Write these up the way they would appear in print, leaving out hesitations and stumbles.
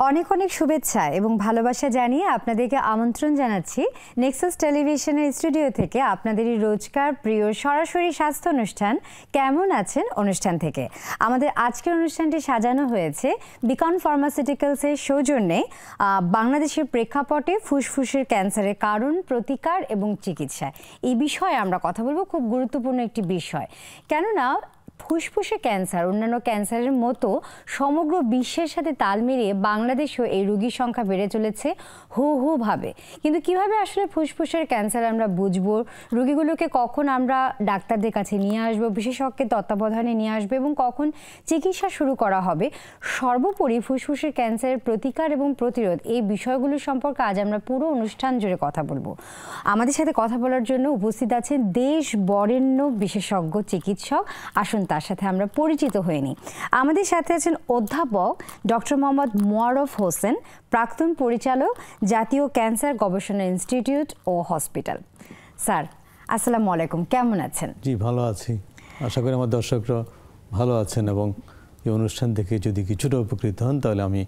অনেক অনেক শুভেচ্ছা এবং ভালোবাসা জানিয়ে আপনাদেরকে আমন্ত্রণ জানাচ্ছি নেক্সাস টেলিভিশনের স্টুডিও থেকে আপনাদেরই রোজকার প্রিয় সরাসরি স্বাস্থ্য অনুষ্ঠান কেমন আছেন অনুষ্ঠান থেকে। আমাদের আজকের অনুষ্ঠানটি সাজানো হয়েছে বিকন ফার্মাসিউটিক্যালসের সৌজন্যে বাংলাদেশের প্রেক্ষাপটে ফুসফুসের ক্যান্সারের কারণ, প্রতিকার এবং চিকিৎসা। এই বিষয়ে আমরা কথা বলবো, খুব গুরুত্বপূর্ণ একটি বিষয়। কেননা ফুসফুসে ক্যান্সার অন্যান্য ক্যান্সারের মতো সমগ্র বিশ্বের সাথে তাল মিলিয়ে বাংলাদেশেও এই রোগীর সংখ্যা বেড়ে চলেছে হু হু ভাবে। কিন্তু কিভাবে আসলে ফুসফুসের ক্যান্সার আমরা বুঝবো, রোগীগুলোকে কখন আমরা ডাক্তারদের কাছে নিয়ে আসবো, বিশেষজ্ঞের তত্ত্বাবধানে নিয়ে আসবো এবং কখন চিকিৎসা শুরু করা হবে, সর্বোপরি ফুসফুসের ক্যান্সারের প্রতিকার এবং প্রতিরোধ, এই বিষয়গুলো সম্পর্কে আজ আমরা পুরো অনুষ্ঠান জুড়ে কথা বলবো। আমাদের সাথে কথা বলার জন্য উপস্থিত আছেন দেশ বরেণ্য বিশেষজ্ঞ চিকিৎসক। আসুন তার সাথে আমরা পরিচিত হয়ে নিই। আমাদের সাথে আছেন অধ্যাপক ডক্টর মোহাম্মদ মোয়াররফ হোসেন, প্রাক্তন পরিচালক, জাতীয় ক্যান্সার গবেষণা ইনস্টিটিউট ও হসপিটাল। স্যার আসসালামু আলাইকুম, কেমন আছেন? জি ভালো আছি, আশা করি আমার দর্শকরা ভালো আছেন এবং এই অনুষ্ঠান থেকে যদি কিছুটা উপকৃত হন তাহলে আমি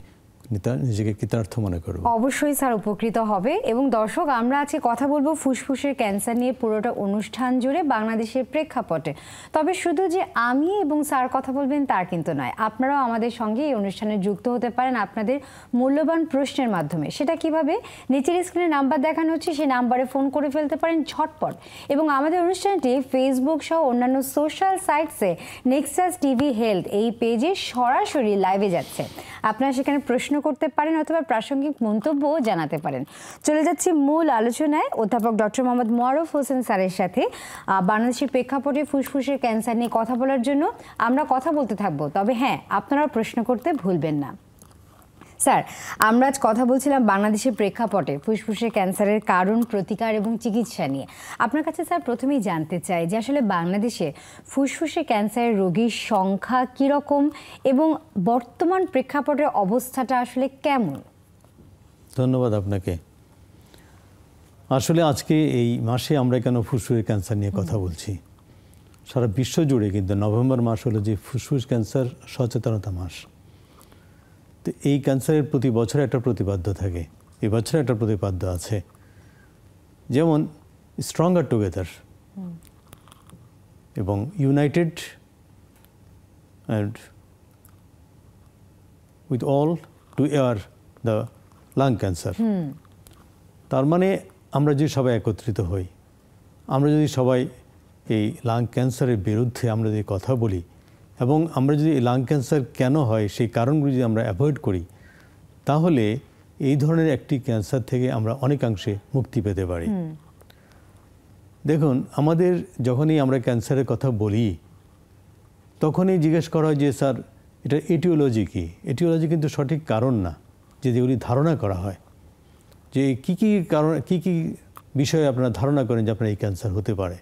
নিজেকে কৃতার্থ মনে করব। অবশ্যই স্যার উপকৃত হবে। এবং দর্শক, আমরা আজকে কথা বলবো ফুসফুসের ক্যান্সার নিয়ে পুরোটা অনুষ্ঠান জুড়ে বাংলাদেশের প্রেক্ষাপটে। তবে শুধু যে আমি এবং স্যার কথা বলবেন তার কিন্তু নয়, আপনারাও আমাদের সঙ্গে এই অনুষ্ঠানে যুক্ত হতে পারেন আপনাদের মূল্যবান প্রশ্নের মাধ্যমে। সেটা কিভাবে? নিচের স্ক্রিনে নাম্বার দেখানো হচ্ছে, সেই নাম্বারে ফোন করে ফেলতে পারেন ঝটপট। এবং আমাদের অনুষ্ঠানটি ফেসবুক সহ অন্যান্য সোশ্যাল সাইটসে নেক্সাস টিভি হেলথ এই পেজে সরাসরি লাইভে যাচ্ছে। আপনারা সেখানে প্রশ্ন করতে পারেন অথবা প্রাসঙ্গিক মন্তব্যও জানাতে পারেন। চলে যাচ্ছি মূল আলোচনায় অধ্যাপক ডক্টর মোহাম্মদ মোয়াররফ হোসেন স্যারের সাথে। বাংলাদেশের প্রেক্ষাপটে ফুসফুসের ক্যান্সার নিয়ে কথা বলার জন্য আমরা কথা বলতে থাকবো। তবে হ্যাঁ, আপনারাও প্রশ্ন করতে ভুলবেন না। স্যার, আমরা আজ কথা বলছিলাম বাংলাদেশের প্রেক্ষাপটে ফুসফুসের ক্যান্সারের কারণ, প্রতিকার এবং চিকিৎসা নিয়ে। আপনার কাছে স্যার প্রথমেই জানতে চাই যে আসলে বাংলাদেশে ফুসফুসে ক্যান্সারের রোগীর সংখ্যা কীরকম এবং বর্তমান প্রেক্ষাপটের অবস্থাটা আসলে কেমন? ধন্যবাদ আপনাকে। আসলে আজকে এই মাসে আমরা কেন ফুসফুসের ক্যান্সার নিয়ে কথা বলছি, সারা বিশ্ব জুড়ে কিন্তু নভেম্বর মাস হলো যে ফুসফুস ক্যান্সার সচেতনতা মাস। তো এই ক্যান্সারের প্রতি বছর একটা প্রতিপাদ্য থাকে, এই বছর একটা প্রতিপাদ্য আছে, যেমন স্ট্রঙ্গার টুগেদার এবং United and with all two air the lung cancer. তার মানে আমরা যদি সবাই একত্রিত হই, আমরা যদি সবাই এই লাং ক্যান্সারের বিরুদ্ধে আমরা যদি কথা বলি এবং আমরা যদি লাং ক্যান্সার কেন হয় সেই কারণগুলি যদি আমরা অ্যাভয়েড করি, তাহলে এই ধরনের একটি ক্যান্সার থেকে আমরা অনেকাংশে মুক্তি পেতে পারি। দেখুন, আমাদের যখনই আমরা ক্যান্সারের কথা বলি তখনই জিজ্ঞেস করা হয় যে স্যার এটা এটিওলজি কী? এটিওলজি কিন্তু সঠিক কারণ না, যেগুলি ধারণা করা হয় যে কী কী কারণ, কী কী বিষয়ে আপনারা ধারণা করেন যে আপনার এই ক্যান্সার হতে পারে।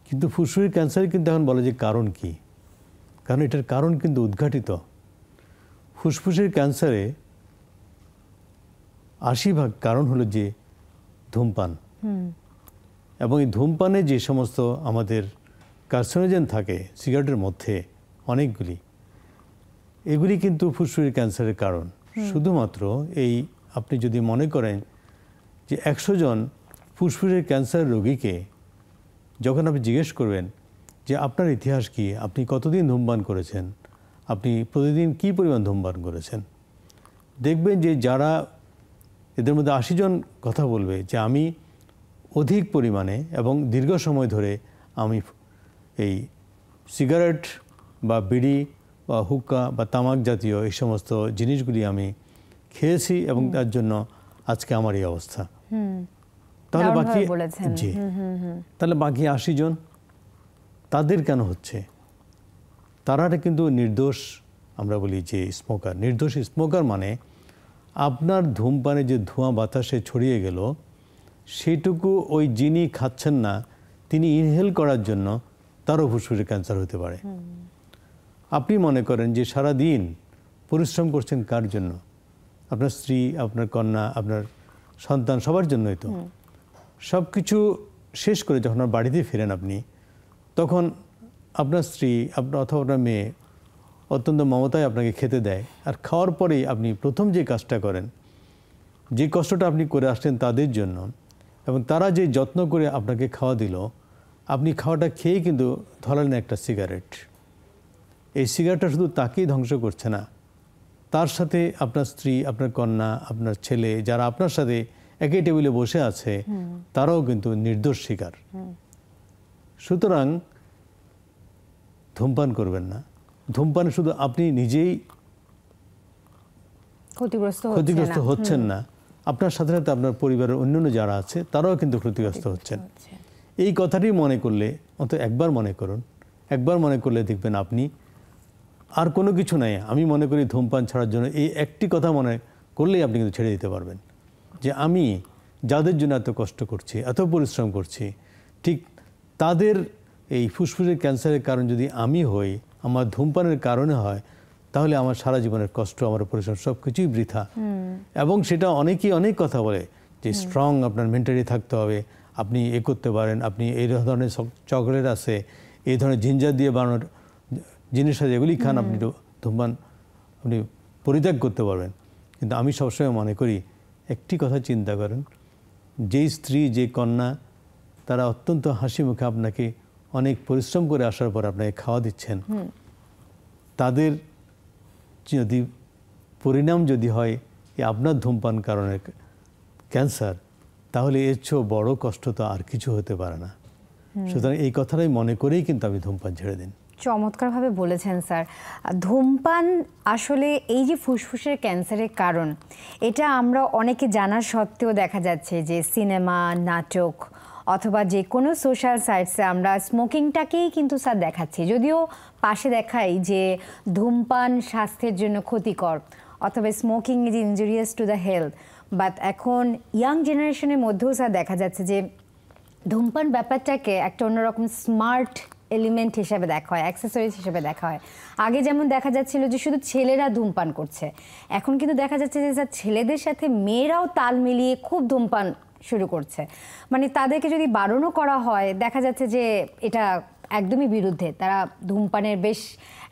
কিন্তু ফুসফুসের ক্যান্সারে কিন্তু এখন বলে যে কারণ কী, কারণ এটার কারণ কিন্তু উদ্ঘাটিত। ফুসফুসের ক্যান্সারে 80% কারণ হলো যে ধূমপান, এবং এই ধূমপানে যে সমস্ত আমাদের কার্সিনোজেন থাকে সিগারেটের মধ্যে অনেকগুলি, এগুলি কিন্তু ফুসফুসের ক্যান্সারের কারণ। শুধুমাত্র এই আপনি যদি মনে করেন যে 100 জন ফুসফুসের ক্যান্সার রোগীকে যখন আপনি জিজ্ঞেস করবেন যে আপনার ইতিহাস কি, আপনি কতদিন ধূমপান করেছেন, আপনি প্রতিদিন কী পরিমাণ ধূমপান করেছেন, দেখবেন যে যারা এদের মধ্যে 80 জন কথা বলবে যে আমি অধিক পরিমাণে এবং দীর্ঘ সময় ধরে আমি এই সিগারেট বা বিড়ি বা হুক্কা বা তামাক জাতীয় এই সমস্ত জিনিসগুলি আমি খেয়েছি এবং তার জন্য আজকে আমার এই অবস্থা। তাহলে বাকি 80 জন তাদের কেন হচ্ছে? তারা কিন্তু নির্দোষ, আমরা বলি যে স্মোকার। নির্দোষ স্মোকার মানে আপনার ধূমপানে যে ধোঁয়া বাতাসে ছড়িয়ে গেল সেটুকু ওই যিনি খাচ্ছেন না তিনি ইনহেল করার জন্য তারও ফুসফুসের ক্যান্সার হতে পারে। আপনি মনে করেন যে সারা দিন পরিশ্রম করছেন কার জন্য? আপনার স্ত্রী, আপনার কন্যা, আপনার সন্তান, সবার জন্যই তো। সব কিছু শেষ করে যখন বাড়িতে ফেরেন আপনি, তখন আপনার স্ত্রী অথবা আপনার মেয়ে অত্যন্ত মমতায় আপনাকে খেতে দেয়, আর খাওয়ার পরেই আপনি প্রথম যে কাজটা করেন, যে কষ্টটা আপনি করে আসছেন তাদের জন্য, এবং তারা যে যত্ন করে আপনাকে খাওয়া দিল, আপনি খাওয়াটা খেয়েই কিন্তু ধরালেন একটা সিগারেট। এই সিগারেটটা শুধু তাকেই ধ্বংস করছে না, তার সাথে আপনার স্ত্রী, আপনার কন্যা, আপনার ছেলে, যারা আপনার সাথে একই টেবিলে বসে আছে, তারাও কিন্তু নির্দোষ শিকার। সুতরাং ধূমপান করবেন না। ধূমপানে শুধু আপনি নিজেই ক্ষতিগ্রস্ত হচ্ছেন না, আপনার সাথে সাথে আপনার পরিবারের অন্যান্য যারা আছে তারাও কিন্তু ক্ষতিগ্রস্ত হচ্ছেন। এই কথাটি মনে করলে, অন্তত একবার মনে করুন, একবার মনে করলে দেখবেন আপনি আর কোনো কিছু নাই। আমি মনে করি ধূমপান ছাড়ার জন্য এই একটি কথা মনে করলেই আপনি কিন্তু ছেড়ে দিতে পারবেন, যে আমি যাদের জন্য এত কষ্ট করছি, এত পরিশ্রম করছি, ঠিক তাদের এই ফুসফুসের ক্যান্সারের কারণ যদি আমি হই, আমার ধূমপানের কারণে হয়, তাহলে আমার সারা জীবনের কষ্ট, আমার পরিশ্রম সব কিছুই বৃথা। এবং সেটা অনেকেই অনেক কথা বলে যে স্ট্রং আপনার মেন্টালি থাকতে হবে, আপনি এ করতে পারেন, আপনি এই ধরনের চকলেট আছে, এই ধরনের জিঞ্জার দিয়ে বানানোর জিনিস আছে, এগুলি খান, আপনি ধূমপান আপনি পরিত্যাগ করতে পারবেন। কিন্তু আমি সবসময় মনে করি একটি কথা চিন্তা করেন, যেই স্ত্রী, যে কন্যা, তারা অত্যন্ত হাসি মুখে আপনাকে অনেক পরিশ্রম করে আসার পর আপনাকে খাওয়া দিচ্ছেন, তাদের যদি পরিণাম যদি হয় আপনার ধূমপান কারণে ক্যান্সার, তাহলে এর চেয়েও বড় কষ্ট তো আর কিছু হতে পারে না। সুতরাং এই কথাটাই মনে করেই কিন্তু আপনি ধূমপান ছেড়ে দিন। চমৎকারভাবে বলেছেন স্যার। ধূমপান আসলে এই যে ফুসফুসের ক্যান্সারের কারণ, এটা আমরা অনেকে জানা সত্ত্বেও দেখা যাচ্ছে যে সিনেমা, নাটক অথবা যে কোনো সোশ্যাল সাইটসে আমরা স্মোকিংটাকেই কিন্তু স্যার দেখাচ্ছি, যদিও পাশে দেখাই যে ধূমপান স্বাস্থ্যের জন্য ক্ষতিকর অথবা smoking is injurious to the health. But এখন ইয়াং জেনারেশনের মধ্যেও স্যার দেখা যাচ্ছে যে ধূমপান ব্যাপারটাকে একটা অন্যরকম স্মার্ট এলিমেন্ট হিসেবে দেখা হয়, অ্যাক্সেসরিজ হিসেবে দেখা হয়। আগে যেমন দেখা যাচ্ছিল যে শুধু ছেলেরা ধূমপান করছে, এখন কিন্তু দেখা যাচ্ছে যে স্যার ছেলেদের সাথে মেয়েরাও তাল মিলিয়ে খুব ধূমপান শুরু করছে। মানে তাদেরকে যদি বারণও করা হয়, দেখা যাচ্ছে যে এটা একদমই বিরুদ্ধে, তারা ধূমপানের বেশ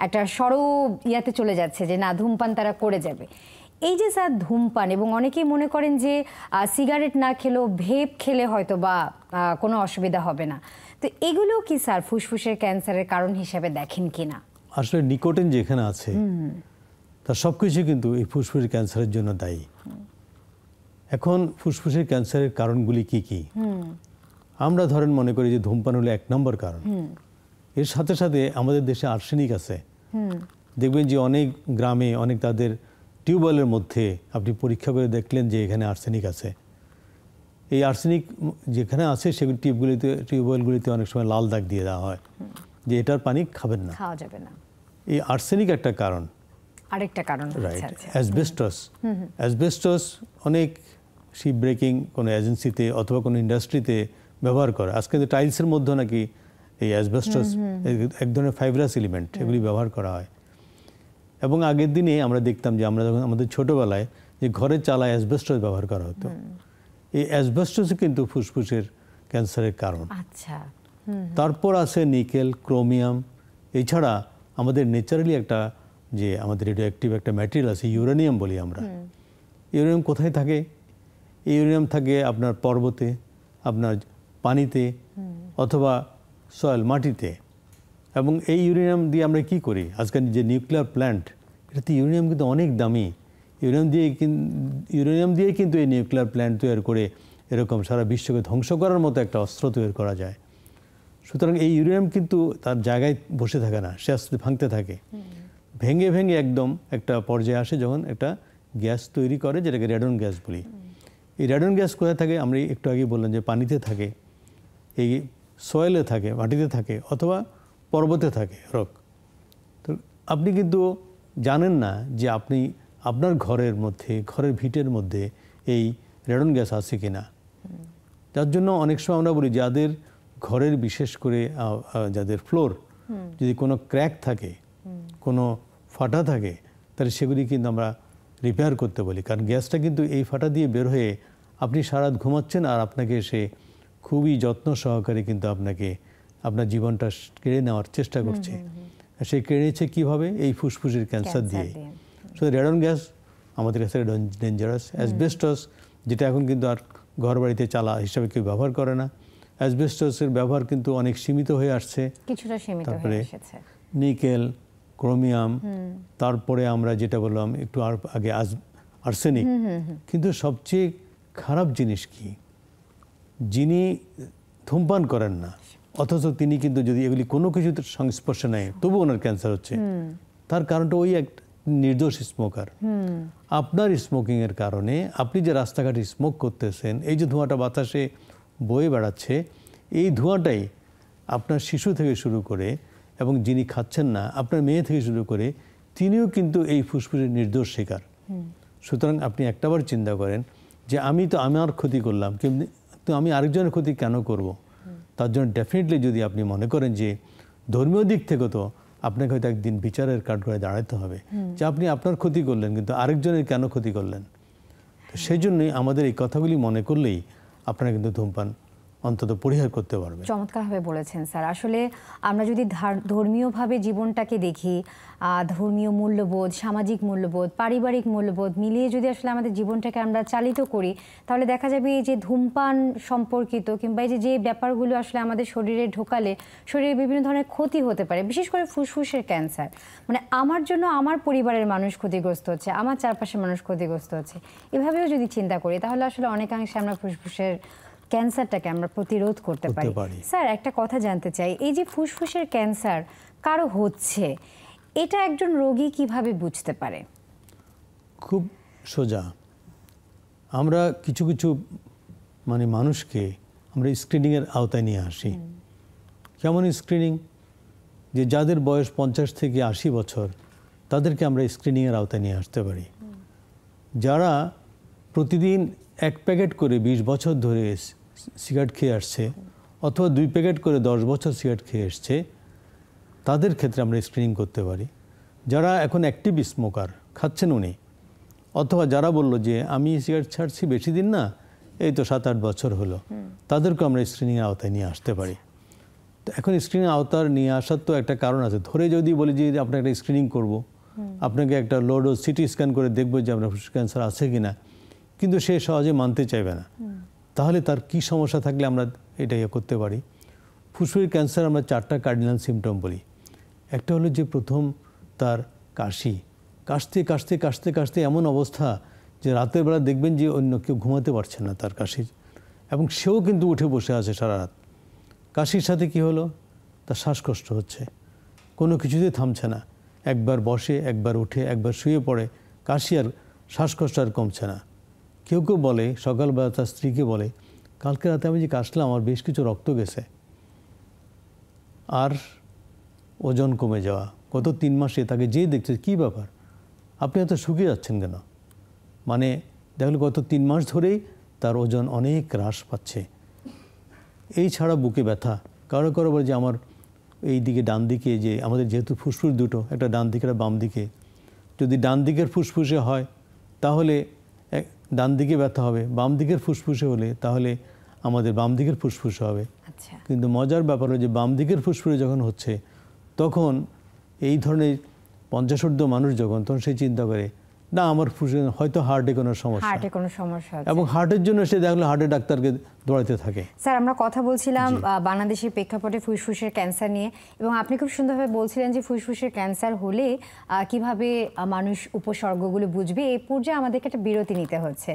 একটা সরব ইয়াতে চলে যাচ্ছে যে না, ধূমপান তারা করে যাবে। এই যে স্যার ধূমপান, এবং অনেকেই মনে করেন যে সিগারেট না খেলেও ভেপ খেলে হয়তো বা কোনো অসুবিধা হবে না, তো এগুলো কি স্যার ফুসফুসের ক্যান্সারের কারণ হিসেবে দেখেন কিনা? আসলে নিকোটিন যেখানে আছে তার সব কিছু কিন্তু এই ফুসফুসের ক্যান্সারের জন্য দায়ী। এখন ফুসফুসের ক্যান্সারের কারণগুলি কি কি? আমরা ধরেন মনে করি যে ধূমপান হলো 1 নম্বর কারণ। এর সাথে সাথে আমাদের দেশে আর্সেনিক আছে। দেখবেন যে অনেক গ্রামে, অনেক তাদের টিউবওয়েলের মধ্যে আপনি পরীক্ষা করে দেখলেন যে এখানে আর্সেনিক আছে। এই আর্সেনিক যেখানে আছে সেগুলি টিউবওয়েলগুলিতে অনেক সময় লাল দাগ দিয়ে দেওয়া হয় যে এটার পানি খাবেন না, খাওয়া যাবে না। এই আর্সেনিক একটা কারণ। আরেকটা কারণ রাইট, অ্যাসবেস্টস। অ্যাসবেস্টস অনেক শিপ ব্রেকিং কোনো এজেন্সিতে অথবা কোনো ইন্ডাস্ট্রিতে ব্যবহার করে। আজকে টাইলসের মধ্যে নাকি এই অ্যাসবেস্টস এক ধরনের ফাইব্রাস এলিমেন্ট, এগুলি ব্যবহার করা হয়। এবং আগের দিনে আমরা দেখতাম যে আমরা যখন আমাদের ছোটোবেলায় যে ঘরের চালায় অ্যাসবেস্টস ব্যবহার করা হতো, এই অ্যাসবেস্টসও কিন্তু ফুসফুসের ক্যান্সারের কারণ। আচ্ছা। তারপর আছে নিকেল, ক্রোমিয়াম। এছাড়া আমাদের ন্যাচারালি একটা যে আমাদের রেডিও অ্যাক্টিভ একটা ম্যাটেরিয়াল আছে, ইউরেনিয়াম বলি আমরা। ইউরেনিয়াম কোথায় থাকে? ইউরেনিয়াম থাকে আপনার পর্বতে, আপনার পানিতে, অথবা সয়েল, মাটিতে। এবং এই ইউরেনিয়াম দিয়ে আমরা কি করি? আজকাল যে নিউক্লিয়ার প্ল্যান্ট, এটাতে ইউরেনিয়াম কিন্তু অনেক দামি। ইউরেনিয়াম দিয়ে কিন্তু এই নিউক্লিয়ার প্ল্যান্ট তৈরি করে এরকম সারা বিশ্বকে ধ্বংস করার মতো একটা অস্ত্র তৈরি করা যায়। সুতরাং এই ইউরেনিয়াম কিন্তু তার জায়গায় বসে থাকে না, সে আস্তে ভাঙতে থাকে। ভেঙে ভেঙে একদম একটা পর্যায়ে আসে যখন একটা গ্যাস তৈরি করে, যেটাকে রেডন গ্যাস বলি। এই রেডন গ্যাস কোথায় থাকে? আমরা একটু আগে বললাম যে পানিতে থাকে, এই সয়েলে থাকে, মাটিতে থাকে, অথবা পর্বতে থাকে, রক। তো আপনি কিন্তু জানেন না যে আপনি আপনার ঘরের মধ্যে, ঘরের ভিটের মধ্যে এই রেডন গ্যাস আছে কিনা। যার জন্য অনেক সময় আমরা বলি যাদের ঘরের, বিশেষ করে যাদের ফ্লোর যদি কোনো ক্র্যাক থাকে, কোনো ফাটা থাকে, তাহলে সেগুলি কিন্তু আমরা রিপেয়ার করতে বলি। কারণ গ্যাসটা কিন্তু এই ফাটা দিয়ে বের হয়ে আপনি সারা রাত ঘুমাচ্ছেন, আর আপনাকে সে খুবই যত্ন সহকারে কিন্তু আপনাকে আপনার জীবনটা কেড়ে নেওয়ার চেষ্টা করছে। সে কেড়ে নিচ্ছে কীভাবে? এই ফুসফুসের ক্যান্সার দিয়ে। সো রেডন গ্যাস আমাদের কাছে ডেঞ্জারাস। অ্যাসবেস্টস, যেটা এখন কিন্তু আর ঘর বাড়িতে চালা হিসাবে কেউ ব্যবহার করে না, অ্যাসবেস্টসের ব্যবহার কিন্তু অনেক সীমিত হয়ে আসছে, কিছুটা সীমিত হয়ে এসেছে। নিকেল, ক্রোমিয়াম, তারপরে আমরা যেটা বললাম একটু আগে আর্সেনিক। কিন্তু সবচেয়ে খারাপ জিনিস কি, যিনি ধূমপান করেন না অথচ তিনি কিন্তু যদি এগুলি কোনো কিছুতে সংস্পর্শে নেয় তবু ওনার ক্যান্সার হচ্ছে, তার কারণটা ওই এক নির্দোষ স্মোকার। আপনার স্মোকিংয়ের কারণে আপনি যে রাস্তাঘাটে স্মোক করতেছেন, এই যে ধোঁয়াটা বাতাসে বয়ে বেড়াচ্ছে, এই ধোঁয়াটাই আপনার শিশু থেকে শুরু করে এবং যিনি খাচ্ছেন না আপনার মেয়ে থেকে শুরু করে তিনিও কিন্তু এই ফুসফুসের নির্দোষ শিকার। সুতরাং আপনি একটাবার চিন্তা করেন যে আমি তো আমার ক্ষতি করলাম, কিন্তু আমি আরেকজনের ক্ষতি কেন করব? তার জন্য ডেফিনেটলি যদি আপনি মনে করেন যে ধর্মীয় দিক থেকে তো আপনাকে হয়তো একদিন বিচারের কাঠগড়ায় দাঁড়াতে হবে যে আপনি আপনার ক্ষতি করলেন কিন্তু আরেকজনের কেন ক্ষতি করলেন। তো সেই জন্যই আমাদের এই কথাগুলি মনে করলেই আপনারা কিন্তু ধূমপান অন্তত পরিহার করতে পারবে। চমৎকারভাবে বলেছেন স্যার। আসলে আমরা যদি ধর্মীয়ভাবে জীবনটাকে দেখি, ধর্মীয় মূল্যবোধ, সামাজিক মূল্যবোধ, পারিবারিক মূল্যবোধ মিলিয়ে যদি আসলে আমাদের জীবনটাকে আমরা চালিত করি, তাহলে দেখা যাবে এই যে ধূমপান সম্পর্কিত কিংবা এই যে ব্যাপারগুলো আসলে আমাদের শরীরে ঢোকালে শরীরে বিভিন্ন ধরনের ক্ষতি হতে পারে, বিশেষ করে ফুসফুসের ক্যান্সার। মানে আমার জন্য আমার পরিবারের মানুষ ক্ষতিগ্রস্ত হচ্ছে, আমার চারপাশের মানুষ ক্ষতিগ্রস্ত হচ্ছে, এভাবেও যদি চিন্তা করি তাহলে আসলে অনেকাংশে আমরা ফুসফুসের ক্যান্সারটাকে আমরা প্রতিরোধ করতে পারি। স্যার, একটা কথা জানতে চাই, এই যে ফুসফুসের ক্যান্সার কারো হচ্ছে, এটা একজন রোগী কিভাবে বুঝতে পারে? খুব সোজা। আমরা কিছু কিছু মানুষকে আমরা স্ক্রিনিংয়ের আওতায় নিয়ে আসি। কেমন স্ক্রিনিং? যে যাদের বয়স 50 থেকে 80 বছর তাদেরকে আমরা স্ক্রিনিংয়ের আওতায় নিয়ে আসতে পারি। যারা প্রতিদিন 1 প্যাকেট করে 20 বছর ধরে সিগারেট খেয়ে আসছে অথবা 2 প্যাকেট করে 10 বছর সিগারেট খেয়ে এসছে, তাদের ক্ষেত্রে আমরা স্ক্রিনিং করতে পারি। যারা এখন অ্যাক্টিভ স্মোকার, খাচ্ছেন উনি, অথবা যারা বলল যে আমি সিগারেট ছাড়ছি বেশি দিন না, এই তো 7-8 বছর হলো, তাদেরকে আমরা স্ক্রিনিংয়ের আওতায় নিয়ে আসতে পারি। তো এখন স্ক্রিনিং আওতায় নিয়ে আসার তো একটা কারণ আছে। ধরে যদি বলি যে আপনাকে একটা স্ক্রিনিং করব, আপনাকে একটা লো ডোজ সিটি স্ক্যান করে দেখবো যে আপনার ফুসফুস ক্যান্সার আছে কিনা, কিন্তু সে সহজে মানতে চাইবে না। তাহলে তার কি সমস্যা থাকলে আমরা এটা করতে পারি? ফুসফুসের ক্যান্সার আমরা 4টা কার্ডিনাল সিমটম বলি। একটা হলো যে প্রথম তার কাশি, কাশতে কাশতে কাশতে কাশতে এমন অবস্থা যে রাতের বেলা দেখবেন যে অন্য কেউ ঘুমাতে পারছে না তার কাশি, এবং সেও কিন্তু উঠে বসে আছে সারা রাত। কাশির সাথে কি হলো? তার শ্বাসকষ্ট হচ্ছে, কোনো কিছুতেই থামছে না, একবার বসে একবার উঠে একবার শুয়ে পড়ে, কাশি আর শ্বাসকষ্ট আর কমছে না। কেউ কেউ বলে, সকালবেলা তার স্ত্রীকে বলে, কালকে রাতে আমি যে কাশলাম আমার বেশ কিছু রক্ত গেছে। আর ওজন কমে যাওয়া, গত 3 মাসে তাকে যেই দেখছে, কী ব্যাপার আপনি এত শুকিয়ে যাচ্ছেন কেন? দেখলো গত 3 মাস ধরেই তার ওজন অনেক হ্রাস পাচ্ছে। এই ছাড়া বুকে ব্যথা, কারো কারো বলে যে আমার এই দিকে ডান দিকে, যে আমাদের যেহেতু ফুসফুস দুটো, একটা ডান দিকে একটা বাম দিকে, যদি ডান দিকের ফুসফুসে হয় তাহলে ডান দিকে ব্যথা হবে, বাম দিকের ফুসফুসে হলে তাহলে আমাদের বাম দিকের ফুসফুসে হবে। কিন্তু মজার ব্যাপার হলো যে বাম দিকের ফুসফুসে যখন হচ্ছে তখন এই ধরনের 50-ঊর্ধ্ব মানুষ যখন, তখন সে চিন্তা করে না আমার ফুসফুসে হয়তো হার্টে কোনো সমস্যা, এবং হার্টের জন্য সে দেখলো হার্টের ডাক্তারকে দৌড়াতে থাকে। স্যার, আমরা কথা বলছিলাম বাংলাদেশের প্রেক্ষাপটে ফুসফুসের ক্যান্সার নিয়ে, এবং আপনি খুব সুন্দরভাবে বলছিলেন যে ফুসফুসের ক্যান্সার হলে কিভাবে মানুষ উপসর্গগুলো বুঝবে। এই পর্যায়ে আমাদেরকে একটা বিরতি নিতে হচ্ছে।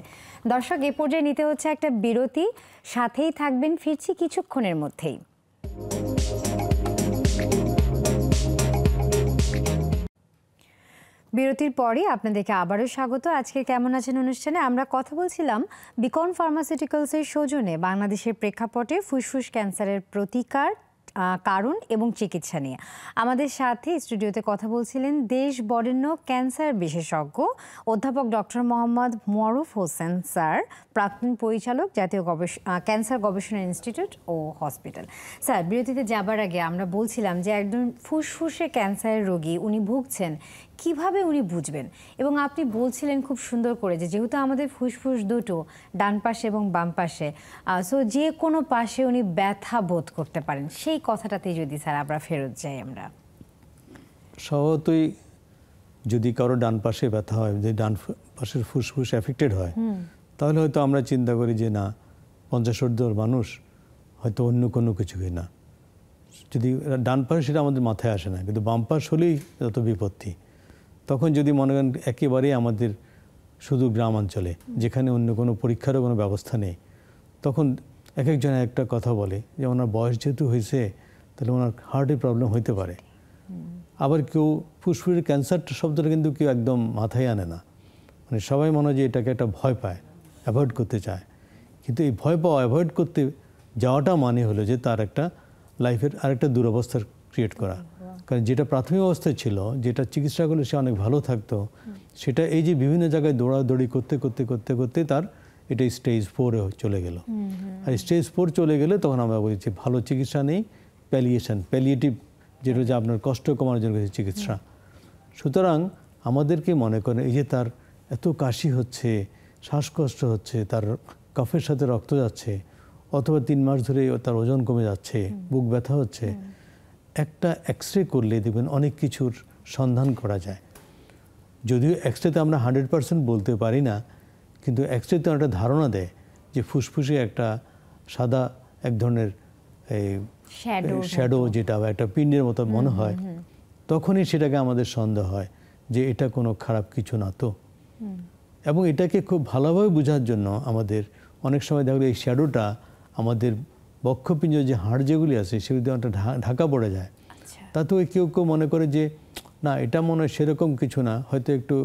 দর্শক, এই পর্যায়ে নিতে হচ্ছে একটা বিরতি, সাথেই থাকবেন, ফিরছি কিছুক্ষণের মধ্যেই। বিরতির পরে আপনাদেরকে আবারও স্বাগত। আজকে কেমন আছেন অনুষ্ঠানে আমরা কথা বলছিলাম বিকন ফার্মাসিউটিক্যালসের সৌজন্যে বাংলাদেশের প্রেক্ষাপটে ফুসফুস ক্যান্সারের প্রতিকার, কারণ এবং চিকিৎসা নিয়ে। আমাদের সাথে স্টুডিওতে কথা বলছিলেন দেশ বরেণ্য ক্যান্সার বিশেষজ্ঞ অধ্যাপক ডক্টর মোহাম্মদ মোয়ারুফ হোসেন স্যার, প্রাক্তন পরিচালক, জাতীয় ক্যান্সার গবেষণা ইনস্টিটিউট ও হসপিটাল। স্যার, বিরতিতে যাবার আগে আমরা বলছিলাম যে একজন ফুসফুসে ক্যান্সারের রোগী উনি ভুগছেন, কিভাবে উনি বুঝবেন? এবং আপনি বলছিলেন খুব সুন্দর করে যে যেহেতু আমাদের ফুসফুস দুটো ডান পাশে এবং বাম পাশে, সো যে কোনো পাশে উনি ব্যথা বোধ করতে পারেন, সেই কথাটাতেই যদি স্যার আমরা ফেরত যাই। আমরা স্বভাবতই যদি কারো ডান পাশে ব্যথা হয়, যদি ডান পাশের ফুসফুস এফেক্টেড হয়, তাহলে হয়তো আমরা চিন্তা করি যে না 50 মানুষ হয়তো অন্য কোনো কিছু না। যদি ডান পাশে সেটা আমাদের মাথায় আসে না, কিন্তু বাম পাশ হলেই যত বিপত্তি। তখন যদি মনে করেন একেবারেই আমাদের শুধু গ্রাম অঞ্চলে, যেখানে অন্য কোনো পরীক্ষারও কোনো ব্যবস্থা নেই, তখন এক একজন একটা কথা বলে যে ওনার বয়স যেহেতু হয়েছে তাহলে ওনার হার্টের প্রবলেম হইতে পারে। আবার কেউ ফুসফুসের ক্যান্সার শব্দটা কিন্তু কেউ একদম মাথায় আনে না, মানে সবাই মনে হয় যে এটাকে একটা ভয় পায়, অ্যাভয়েড করতে চায়। কিন্তু এই ভয় পাওয়া অ্যাভয়েড করতে যাওয়াটা মানে হলো যে তার একটা লাইফের আরেকটা দুরবস্থার ক্রিয়েট করা। কারণ যেটা প্রাথমিক অবস্থায় ছিল, যেটা চিকিৎসা করলে সে অনেক ভালো থাকতো, সেটা এই যে বিভিন্ন জায়গায় দৌড়াদৌড়ি করতে করতে করতে করতে তার এটা স্টেজ 4-এ চলে গেল। আর স্টেজ 4 চলে গেলে তখন আমরা বলি যে ভালো চিকিৎসা নেই, প্যালিয়েটিভ, যেটা হচ্ছে আপনার কষ্ট কমানোর জন্য চিকিৎসা। সুতরাং আমাদেরকে মনে করেন এই যে তার এত কাশি হচ্ছে, শ্বাসকষ্ট হচ্ছে, তার কফের সাথে রক্ত যাচ্ছে, অথবা 3 মাস ধরে তার ওজন কমে যাচ্ছে, বুক ব্যথা হচ্ছে, একটা এক্সরে করলে দেখবেন অনেক কিছুর সন্ধান করা যায়। যদিও এক্সরেতে আমরা 100% বলতে পারি না, কিন্তু এক্সরেতে একটা ধারণা দেয় যে ফুসফুসে একটা সাদা এক ধরনের এই শ্যাডো, যেটা একটা পিণ্ডের মতো মনে হয়, তখনই সেটাকে আমাদের সন্দেহ হয় যে এটা কোনো খারাপ কিছু না তো। এবং এটাকে খুব ভালোভাবে বোঝার জন্য আমাদের অনেক সময় দেখলে এই শ্যাডোটা আমাদের বক্ষপিঞ্জর যে হাড় যেগুলি আছে সেগুলিতে একটা ঢাকা পড়ে যায়। তাতেও কেউ কেউ মনে করে যে না এটা মনে হয় সেরকম কিছু না, হয়তো একটু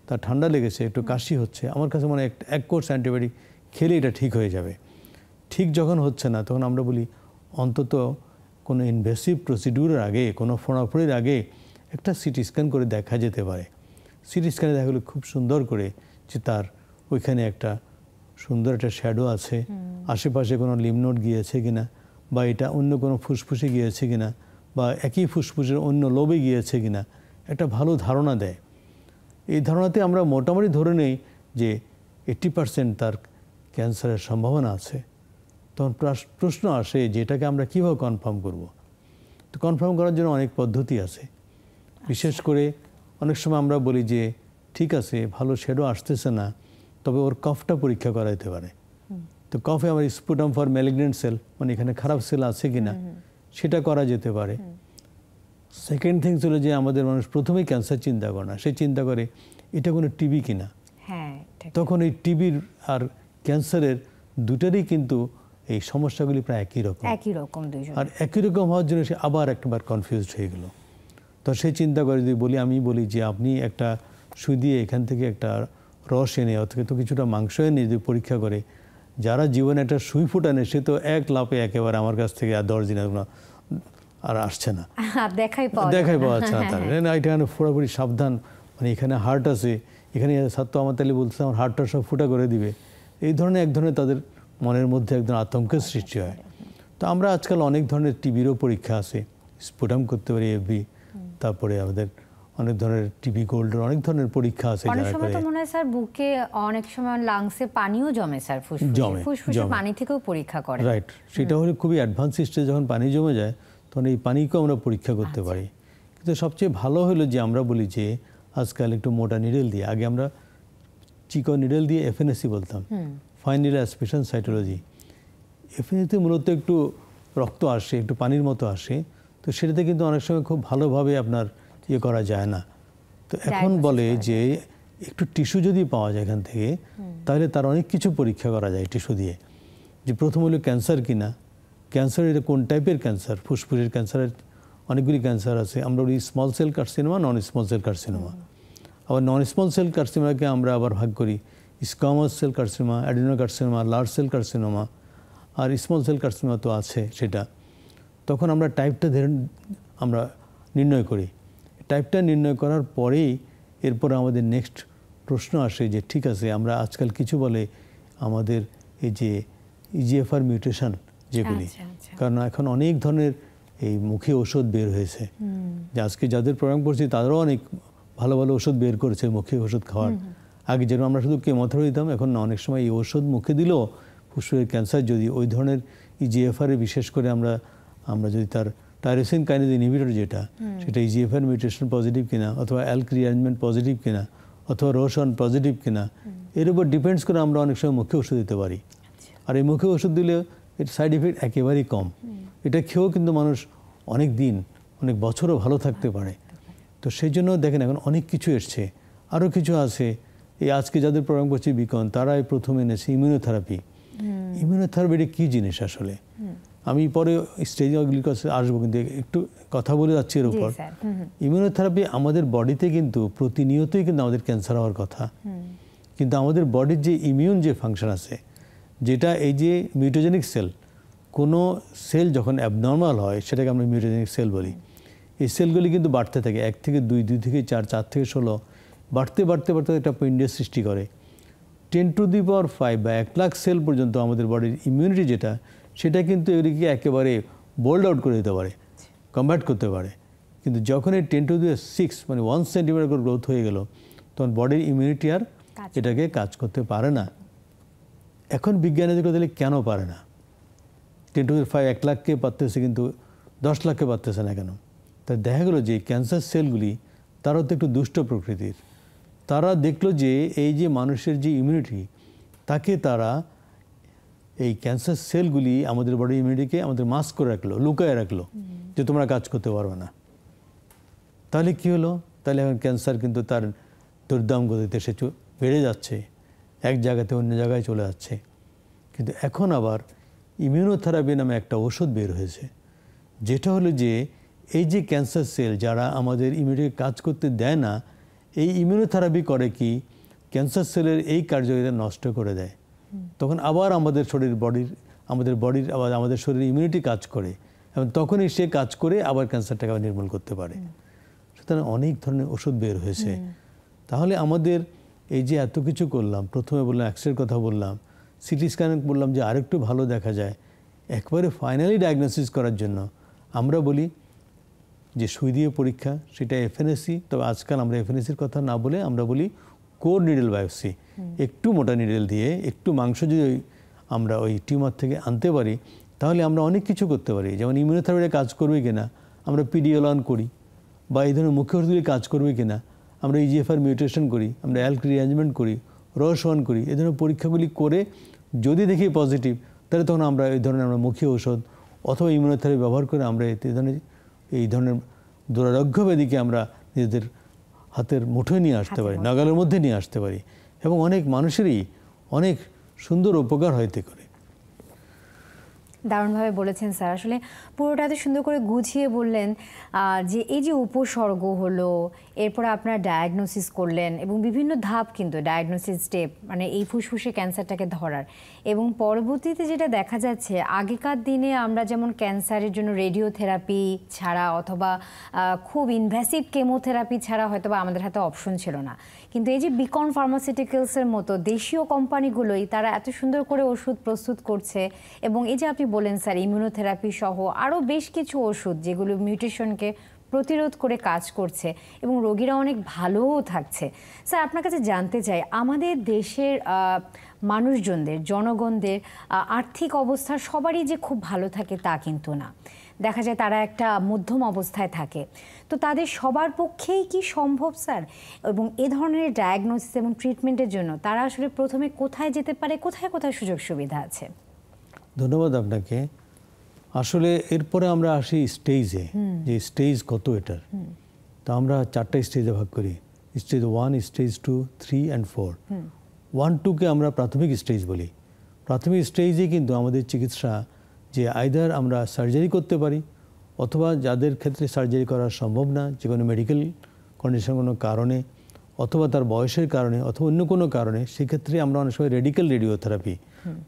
তার ঠান্ডা লেগেছে, একটু কাশি হচ্ছে, আমার কাছে মনে হয় এক কোর্স অ্যান্টিবায়োটিক খেলে এটা ঠিক হয়ে যাবে। ঠিক যখন হচ্ছে না তখন আমরা বলি অন্তত কোনো ইনভেসিভ প্রসিডিউরের আগে, কোনো ফোনাফোনির আগে একটা সিটি স্ক্যান করে দেখা যেতে পারে। সিটি স্ক্যানে দেখা গেলো খুব সুন্দর করে যে তার ওইখানে একটা সুন্দর একটা শ্যাডো আছে, আশেপাশে কোনো লিম্ফ গিয়েছে কিনা, বা এটা অন্য কোনো ফুসফুসে গিয়েছে কিনা, বা একই ফুসফুসের অন্য লোবে গিয়েছে কিনা, একটা ভালো ধারণা দেয়। এই ধারণাতে আমরা মোটামুটি ধরে নেই যে 80% তার ক্যান্সারের সম্ভাবনা আছে। তখন প্রশ্ন আসে যে এটাকে আমরা কীভাবে কনফার্ম করব। তো কনফার্ম করার জন্য অনেক পদ্ধতি আছে। বিশেষ করে অনেক সময় আমরা বলি যে ঠিক আছে ভালো শ্যাডো আসতেছে না, তবে ওর কফটা পরীক্ষা করা যেতে পারে। তো কফে আমার স্পুটাম ফর ম্যালিগনেন্ট সেল, মানে এখানে খারাপ সেল আছে কিনা সেটা করা যেতে পারে। সেকেন্ড থিংস হলো যে আমাদের মানুষ প্রথমেই ক্যান্সার চিন্তা করে না, সে চিন্তা করে এটা কোনো টিবি কিনা। তখন এই টিবির আর ক্যান্সারের দুটারই কিন্তু এই সমস্যাগুলি প্রায় একই রকম, আর একই রকম হওয়ার জন্য সে আবার একবার কনফিউজড হয়ে গেল। তো সে চিন্তা করে যদি আমি বলি যে আপনি একটা সুই দিয়ে এখান থেকে একটা রস এনে অথবা তো কিছুটা মাংস এনে যদি পরীক্ষা করে, যারা জীবনে একটা সুই ফুটানে সে তো এক লাপে একেবারে আমার কাছ থেকে আর 10 দিন আর আসছে না, দেখাই পাওয়া যাচ্ছে না তার। এটা পুরোপুরি সাবধান, মানে এখানে হার্ট আছে, এখানে ছাত্র আমার তাহলে বলছে আমার হার্টটা সব ফুটা করে দিবে, এই ধরনের এক ধরনের তাদের মনের মধ্যে একদম আতঙ্কের সৃষ্টি হয়। তো আমরা আজকাল অনেক ধরনের টিবিরও পরীক্ষা আছে, স্পুটাম করতে পারি, এফবি, তারপরে আমাদের অনেক ধরনের টিবি গোল্ডের অনেক ধরনের পরীক্ষা আছে। অনেক সময় তো মনে হয় স্যার বুকে অনেক সময় লাংসে পানিও জমে স্যার, ফুসফুসে পানি থেকেও পরীক্ষা করে। রাইট, সেটা হলে খুবই অ্যাডভান্স স্টেজে যখন পানি জমে যায় তখন এই পানিকেও আমরা পরীক্ষা করতে পারি। কিন্তু সবচেয়ে ভালো হলো যে আমরা বলি যে আজকাল একটু মোটা নিডেল দিয়ে, আগে আমরা চিকন নিডেল দিয়ে এফএনএসি বলতাম, ফাইন নিডল অ্যাসপিরেশন সাইটোলজি। এফএনএসিতে মূলত একটু রক্ত আসে, একটু পানির মতো আসে, তো সেটাতে কিন্তু অনেক সময় খুব ভালোভাবে আপনার ইয়ে করা যায় না। তো এখন বলে যে একটু টিস্যু যদি পাওয়া যায় এখান থেকে, তাহলে তার অনেক কিছু পরীক্ষা করা যায় টিস্যু দিয়ে। যে প্রথম হলো ক্যান্সার কিনা, ক্যান্সার এটা কোন টাইপের ক্যান্সার, ফুসফুসের ক্যান্সারের অনেকগুলি ক্যান্সার আছে। আমরা বলি small cell carcinoma, non small cell carcinoma. আবার নন স্মল সেল কার্সিনোমাকে আমরা আবার ভাগ করি squamous cell carcinoma, adenocarcinoma, large cell carcinoma, আর স্মল সেল কার্সিনোমা তো আছে সেটা। তখন আমরা টাইপটা আমরা নির্ণয় করি। টাইপটা নির্ণয় করার পরেই এরপর আমাদের নেক্সট প্রশ্ন আসে যে ঠিক আছে আমরা আজকাল কিছু বলে আমাদের এই যে ইজিএফআর মিউটেশন যেগুলি, কারণ এখন অনেক ধরনের এই মুখে ওষুধ বের হয়েছে, যে আজকে যাদের প্রোগ্রাম করছি তাদেরও অনেক ভালো ভালো ওষুধ বের করেছে মুখে ওষুধ খাওয়ার। আগে যেরকম আমরা শুধু কেমোথেরাপি দিতাম, এখন না, অনেক সময় এই ওষুধ মুখে দিলেও ফুসফুসের ক্যান্সার যদি ওই ধরনের ইজিএফআর বিশেষ করে আমরা যদি তার টাইরোসিন কাইনেজ ইনহিবিটর যেটা, সেটা ইজিএফআর মিউটেশন পজিটিভ কিনা, অথবা অ্যালক রিঅ্যারেঞ্জমেন্ট পজিটিভ কিনা, অথবা রোশন পজিটিভ কিনা, এর উপর ডিপেন্ডস করে আমরা অনেক সময় মুখে ওষুধ দিতে পারি। আর এই মুখে ওষুধ দিলে এর সাইড এফেক্ট একেবারেই কম। এটা খেয়েও কিন্তু মানুষ অনেক দিন, অনেক বছরও ভালো থাকতে পারে। তো সেই জন্য দেখেন এখন অনেক কিছু এসছে, আরও কিছু আছে। এই আজকে যাদের প্রোগ্রাম করছে বিকন, তারাই প্রথমে এনেছে ইমিউনোথেরাপি। ইমিউনোথেরাপিটা কী জিনিস আসলে, আমি পরে স্টেজগুলির কাছে আসবো, কিন্তু একটু কথা বলে যাচ্ছি এর উপর। ইমিউনোথেরাপি আমাদের বডিতে কিন্তু প্রতিনিয়তই কিন্তু আমাদের ক্যান্সার হওয়ার কথা, কিন্তু আমাদের বডির যে ইমিউন যে ফাংশন আছে, যেটা এই যে মিউটোজেনিক সেল, কোনো সেল যখন অ্যাবনর্মাল হয় সেটাকে আমরা মিউটোজেনিক সেল বলি। এই সেলগুলি কিন্তু বাড়তে থাকে, 1 থেকে 2, 2 থেকে 4, 4 থেকে 16, বাড়তে বাড়তে বাড়তে একটা পিণ্ডের সৃষ্টি করে। 10⁵ বা 1 লাখ সেল পর্যন্ত আমাদের বডির ইমিউনিটি যেটা, সেটা কিন্তু এগুলিকে একেবারে বোল্ড আউট করে দিতে পারে, কমব্যাট করতে পারে। কিন্তু যখন এই 10⁶ মানে 1 সেন্টিমিটার করে গ্রোথ হয়ে গেল, তখন বডির ইমিউনিটি আর এটাকে কাজ করতে পারে না। এখন বিজ্ঞানীদের কথা দিলে কেন পারে না? 10⁵ 1 লাখকে পারতেছে, কিন্তু 10 লাখকে পারতেছে না কেন? তাই দেখা গেলো যে ক্যান্সার সেলগুলি তারাও তো একটু দুষ্ট প্রকৃতির। তারা দেখলো যে এই যে মানুষের যে ইমিউনিটি, তাকে তারা এই ক্যান্সার সেলগুলি আমাদের বডির ইমিউনিটিকে আমাদের মাস্ক করে রাখলো, লুকায় রাখলো, যে তোমরা কাজ করতে পারবে না। তাহলে কি হলো? তাহলে এখন ক্যান্সার কিন্তু তার দুর্দাম গতিতে সে বেড়ে যাচ্ছে, এক জায়গাতে অন্য জায়গায় চলে যাচ্ছে। কিন্তু এখন আবার ইমিউনোথেরাপি নামে একটা ওষুধ বের হয়েছে, যেটা হলো যে এই যে ক্যান্সার সেল যারা আমাদের ইমিউনিটিকে কাজ করতে দেয় না, এই ইমিউনোথেরাপি করে কি ক্যান্সার সেলের এই কার্যকারিতা নষ্ট করে দেয়। তখন আবার আমাদের বডির আবার আমাদের শরীরে ইমিউনিটি কাজ করে, এবং তখনই সে কাজ করে আবার ক্যান্সারটাকে আবার নির্মূল করতে পারে। সুতরাং অনেক ধরনের ওষুধ বের হয়েছে। তাহলে আমাদের এই যে এত কিছু করলাম, প্রথমে বললাম এক্সরের কথা বললাম, সিটি স্ক্যান বললাম যে আরেকটু ভালো দেখা যায়, একবারে ফাইনালি ডায়াগনোসিস করার জন্য আমরা বলি যে সুই দিয়ে পরীক্ষা, সেটা এফএনএসি। তবে আজকাল আমরা এফএনএসির কথা না বলে আমরা বলি কোর নিডল বায়োপসি। একটু মোটা নিডল দিয়ে একটু মাংস যদি আমরা ওই টিউমার থেকে আনতে পারি, তাহলে আমরা অনেক কিছু করতে পারি। যেমন ইমিউনোথেরাপিটা কাজ করবে কিনা, আমরা পিডিএল-1 করি, বা এই ধরনের মুখ্য ওষুধগুলি কাজ করবে কিনা, আমরা ইজিএফআর মিউটেশন করি, আমরা অ্যালক রিঅ্যারেঞ্জমেন্ট করি, রস-1 করি। এই ধরনের পরীক্ষাগুলি করে যদি দেখি পজিটিভ, তাহলে তখন আমরা এই ধরনের আমরা মুখী ঔষধ অথবা ইমিউনোথেরাপি ব্যবহার করে আমরা এই ধরনের দুরারোগ্য ব্যাধিকে আমরা নিজেদের হাতের মুঠোয় নিয়ে আসতে পারি, নাগালের মধ্যে নিয়ে আসতে পারি, এবং অনেক মানুষেরই অনেক সুন্দর উপকার হইতে করে। দারুণভাবে বলেছেন স্যার। আসলে পুরোটা এত সুন্দর করে গুছিয়ে বললেন যে এই যে উপসর্গ হলো, এরপরে আপনারা ডায়াগনোসিস করলেন, এবং বিভিন্ন ধাপ কিন্তু ডায়াগনোসিস স্টেপ, মানে এই ফুসফুসে ক্যান্সারটাকে ধরার। এবং পরবর্তীতে যেটা দেখা যাচ্ছে, আগেকার দিনে আমরা যেমন ক্যান্সারের জন্য রেডিওথেরাপি ছাড়া অথবা খুব ইনভ্যাসিভ কেমোথেরাপি ছাড়া হয়তো বা আমাদের হাতে অপশন ছিল না, কিন্তু এই যে বিকন ফার্মাসিউটিক্যালসের মতো দেশীয় কোম্পানিগুলোই তারা এত সুন্দর করে ওষুধ প্রস্তুত করছে। এবং এই যে আপনি বলেন স্যার ইমিউনোথেরাপি সহ আরও বেশ কিছু ওষুধ যেগুলো মিউটেশনকে প্রতিরোধ করে কাজ করছে, এবং রোগীরা অনেক ভালোও থাকছে। স্যার আপনার কাছে জানতে চাই, আমাদের দেশের মানুষজনদের, জনগণদের আর্থিক অবস্থা সবারই যে খুব ভালো থাকে তা কিন্তু না, দেখা যায় তারা একটা মধ্যম অবস্থায় থাকে। তো তাদের সবার পক্ষেই কি সম্ভব স্যার? এবং এ ধরনের ডায়াগনোসিস এবং ট্রিটমেন্টের জন্য তারা আসলে প্রথমে কোথায় যেতে পারে, কোথায় কোথায় সুযোগ সুবিধা আছে? ধন্যবাদ আপনাকে। আসলে এরপরে আমরা আসি স্টেজে, যে স্টেজ কত এটার। তো আমরা 4টা স্টেজে ভাগ করি, স্টেজ 1, স্টেজ 2, 3 and 4। 1, 2কে আমরা প্রাথমিক স্টেজ বলি। প্রাথমিক স্টেজে কিন্তু আমাদের চিকিৎসা যে আইদার আমরা সার্জারি করতে পারি, অথবা যাদের ক্ষেত্রে সার্জারি করা সম্ভব না, যে কোনো মেডিকেল কন্ডিশন কোনো কারণে, অথবা তার বয়সের কারণে, অথবা অন্য কোনো কারণে, সেক্ষেত্রে আমরা অনেক সময় রেডিক্যাল রেডিওথেরাপি,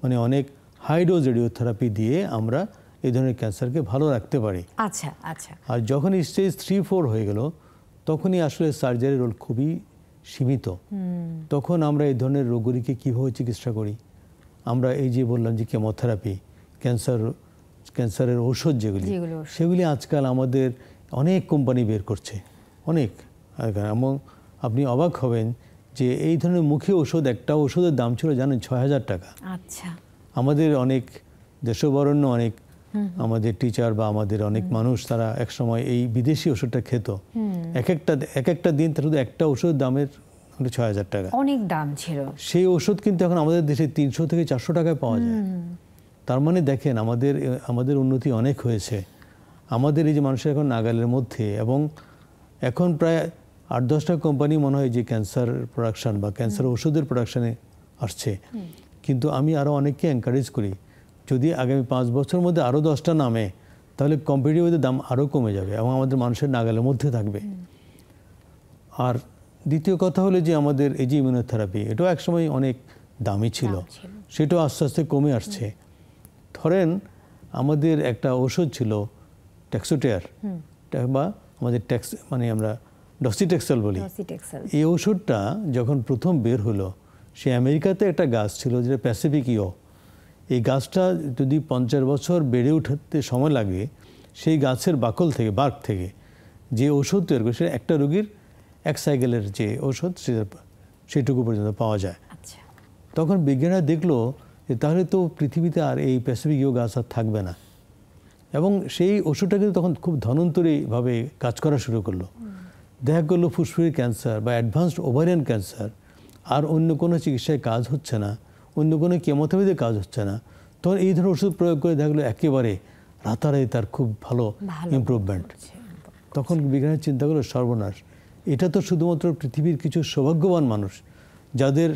মানে অনেক হাই ডোজ রেডিওথেরাপি দিয়ে আমরা এই ধরনের ক্যান্সারকে ভালো রাখতে পারি। আচ্ছা আচ্ছা। আর যখন স্টেজ 3, 4 হয়ে গেল, তখনই আসলে সার্জারির রোল খুবই সীমিত। তখন আমরা এই ধরনের রোগগুলিকে কীভাবে চিকিৎসা করি? আমরা এই যে বললাম যে কেমোথেরাপি, ক্যান্সারের ঔষধ যেগুলি, সেগুলি আজকাল আমাদের অনেক কোম্পানি বের করছে, অনেক। এবং আপনি অবাক হবেন যে এই ধরনের মুখী ওষুধ, একটা ওষুধের দাম ছিল জানেন ৬,০০০ টাকা। আচ্ছা। আমাদের অনেক দেশবরেণ্য অনেক আমাদের টিচার বা আমাদের অনেক মানুষ তারা একসময় এই বিদেশি ওষুধটা খেত। এক একটা দিন তার শুধু একটা ওষুধ দামের ৬,০০০ টাকা, অনেক দাম ছিল। সেই ওষুধ কিন্তু এখন আমাদের দেশে ৩০০ থেকে ৪০০ টাকায় পাওয়া যায়। তার মানে দেখেন আমাদের উন্নতি অনেক হয়েছে। আমাদের এই যে মানুষের এখন নাগালের মধ্যে, এবং এখন প্রায় ৮-১০টা কোম্পানি মনে হয় যে ক্যান্সার প্রোডাকশন বা ক্যান্সার ওষুধের প্রোডাকশনে আসছে। কিন্তু আমি আরও অনেককে এনকারেজ করি, যদি আগামী ৫ বছরের মধ্যে আরও 10টা নামে, তাহলে কম্পিটিটিভ দাম আরও কমে যাবে এবং আমাদের মানুষের নাগালের মধ্যে থাকবে। আর দ্বিতীয় কথা হলো যে আমাদের এই যে ইমিউনোথেরাপি, এটাও একসময় অনেক দামি ছিল, সেটাও আস্তে আস্তে কমে আসছে। ধরেন আমাদের একটা ওষুধ ছিল ট্যাক্সোটেয়ার বা আমাদের মানে আমরা ডক্সিটেক্সেল বলি। এই ওষুধটা যখন প্রথম বের হলো, সে আমেরিকাতে একটা গাছ ছিল যেটা প্যাসিফিক ইও। এই গাছটা যদি 50 বছর বেড়ে উঠতে সময় লাগে, সেই গাছের বাকল থেকে, বার্ক থেকে যে ওষুধ তৈরি করে, সেটা একটা রোগীর 1 সাইকেলের যে ওষুধ সেটুকু পর্যন্ত পাওয়া যায়। তখন বিজ্ঞানীরা দেখলো যে তাহলে তো পৃথিবীতে আর এই প্যাসিফিক ইও গাছ আর থাকবে না, এবং সেই ওষুধটা কিন্তু তখন খুব ধন্বন্তরীভাবে কাজ করা শুরু করলো। দেখা করলো ফুসফুসের ক্যান্সার বা অ্যাডভান্সড ওভারিয়ান ক্যান্সার আর অন্য কোনো চিকিৎসায় কাজ হচ্ছে না, অন্য কোনো কেমোথেরাপিতে কাজ হচ্ছে না। তখন এই ধরনের ওষুধ প্রয়োগ করে দেখা গেলো একেবারে রাতারাতি তার খুব ভালো ইমপ্রুভমেন্ট। তখন বিজ্ঞানী চিন্তা করলো সর্বনাশ, এটা তো শুধুমাত্র পৃথিবীর কিছু সৌভাগ্যবান মানুষ যাদের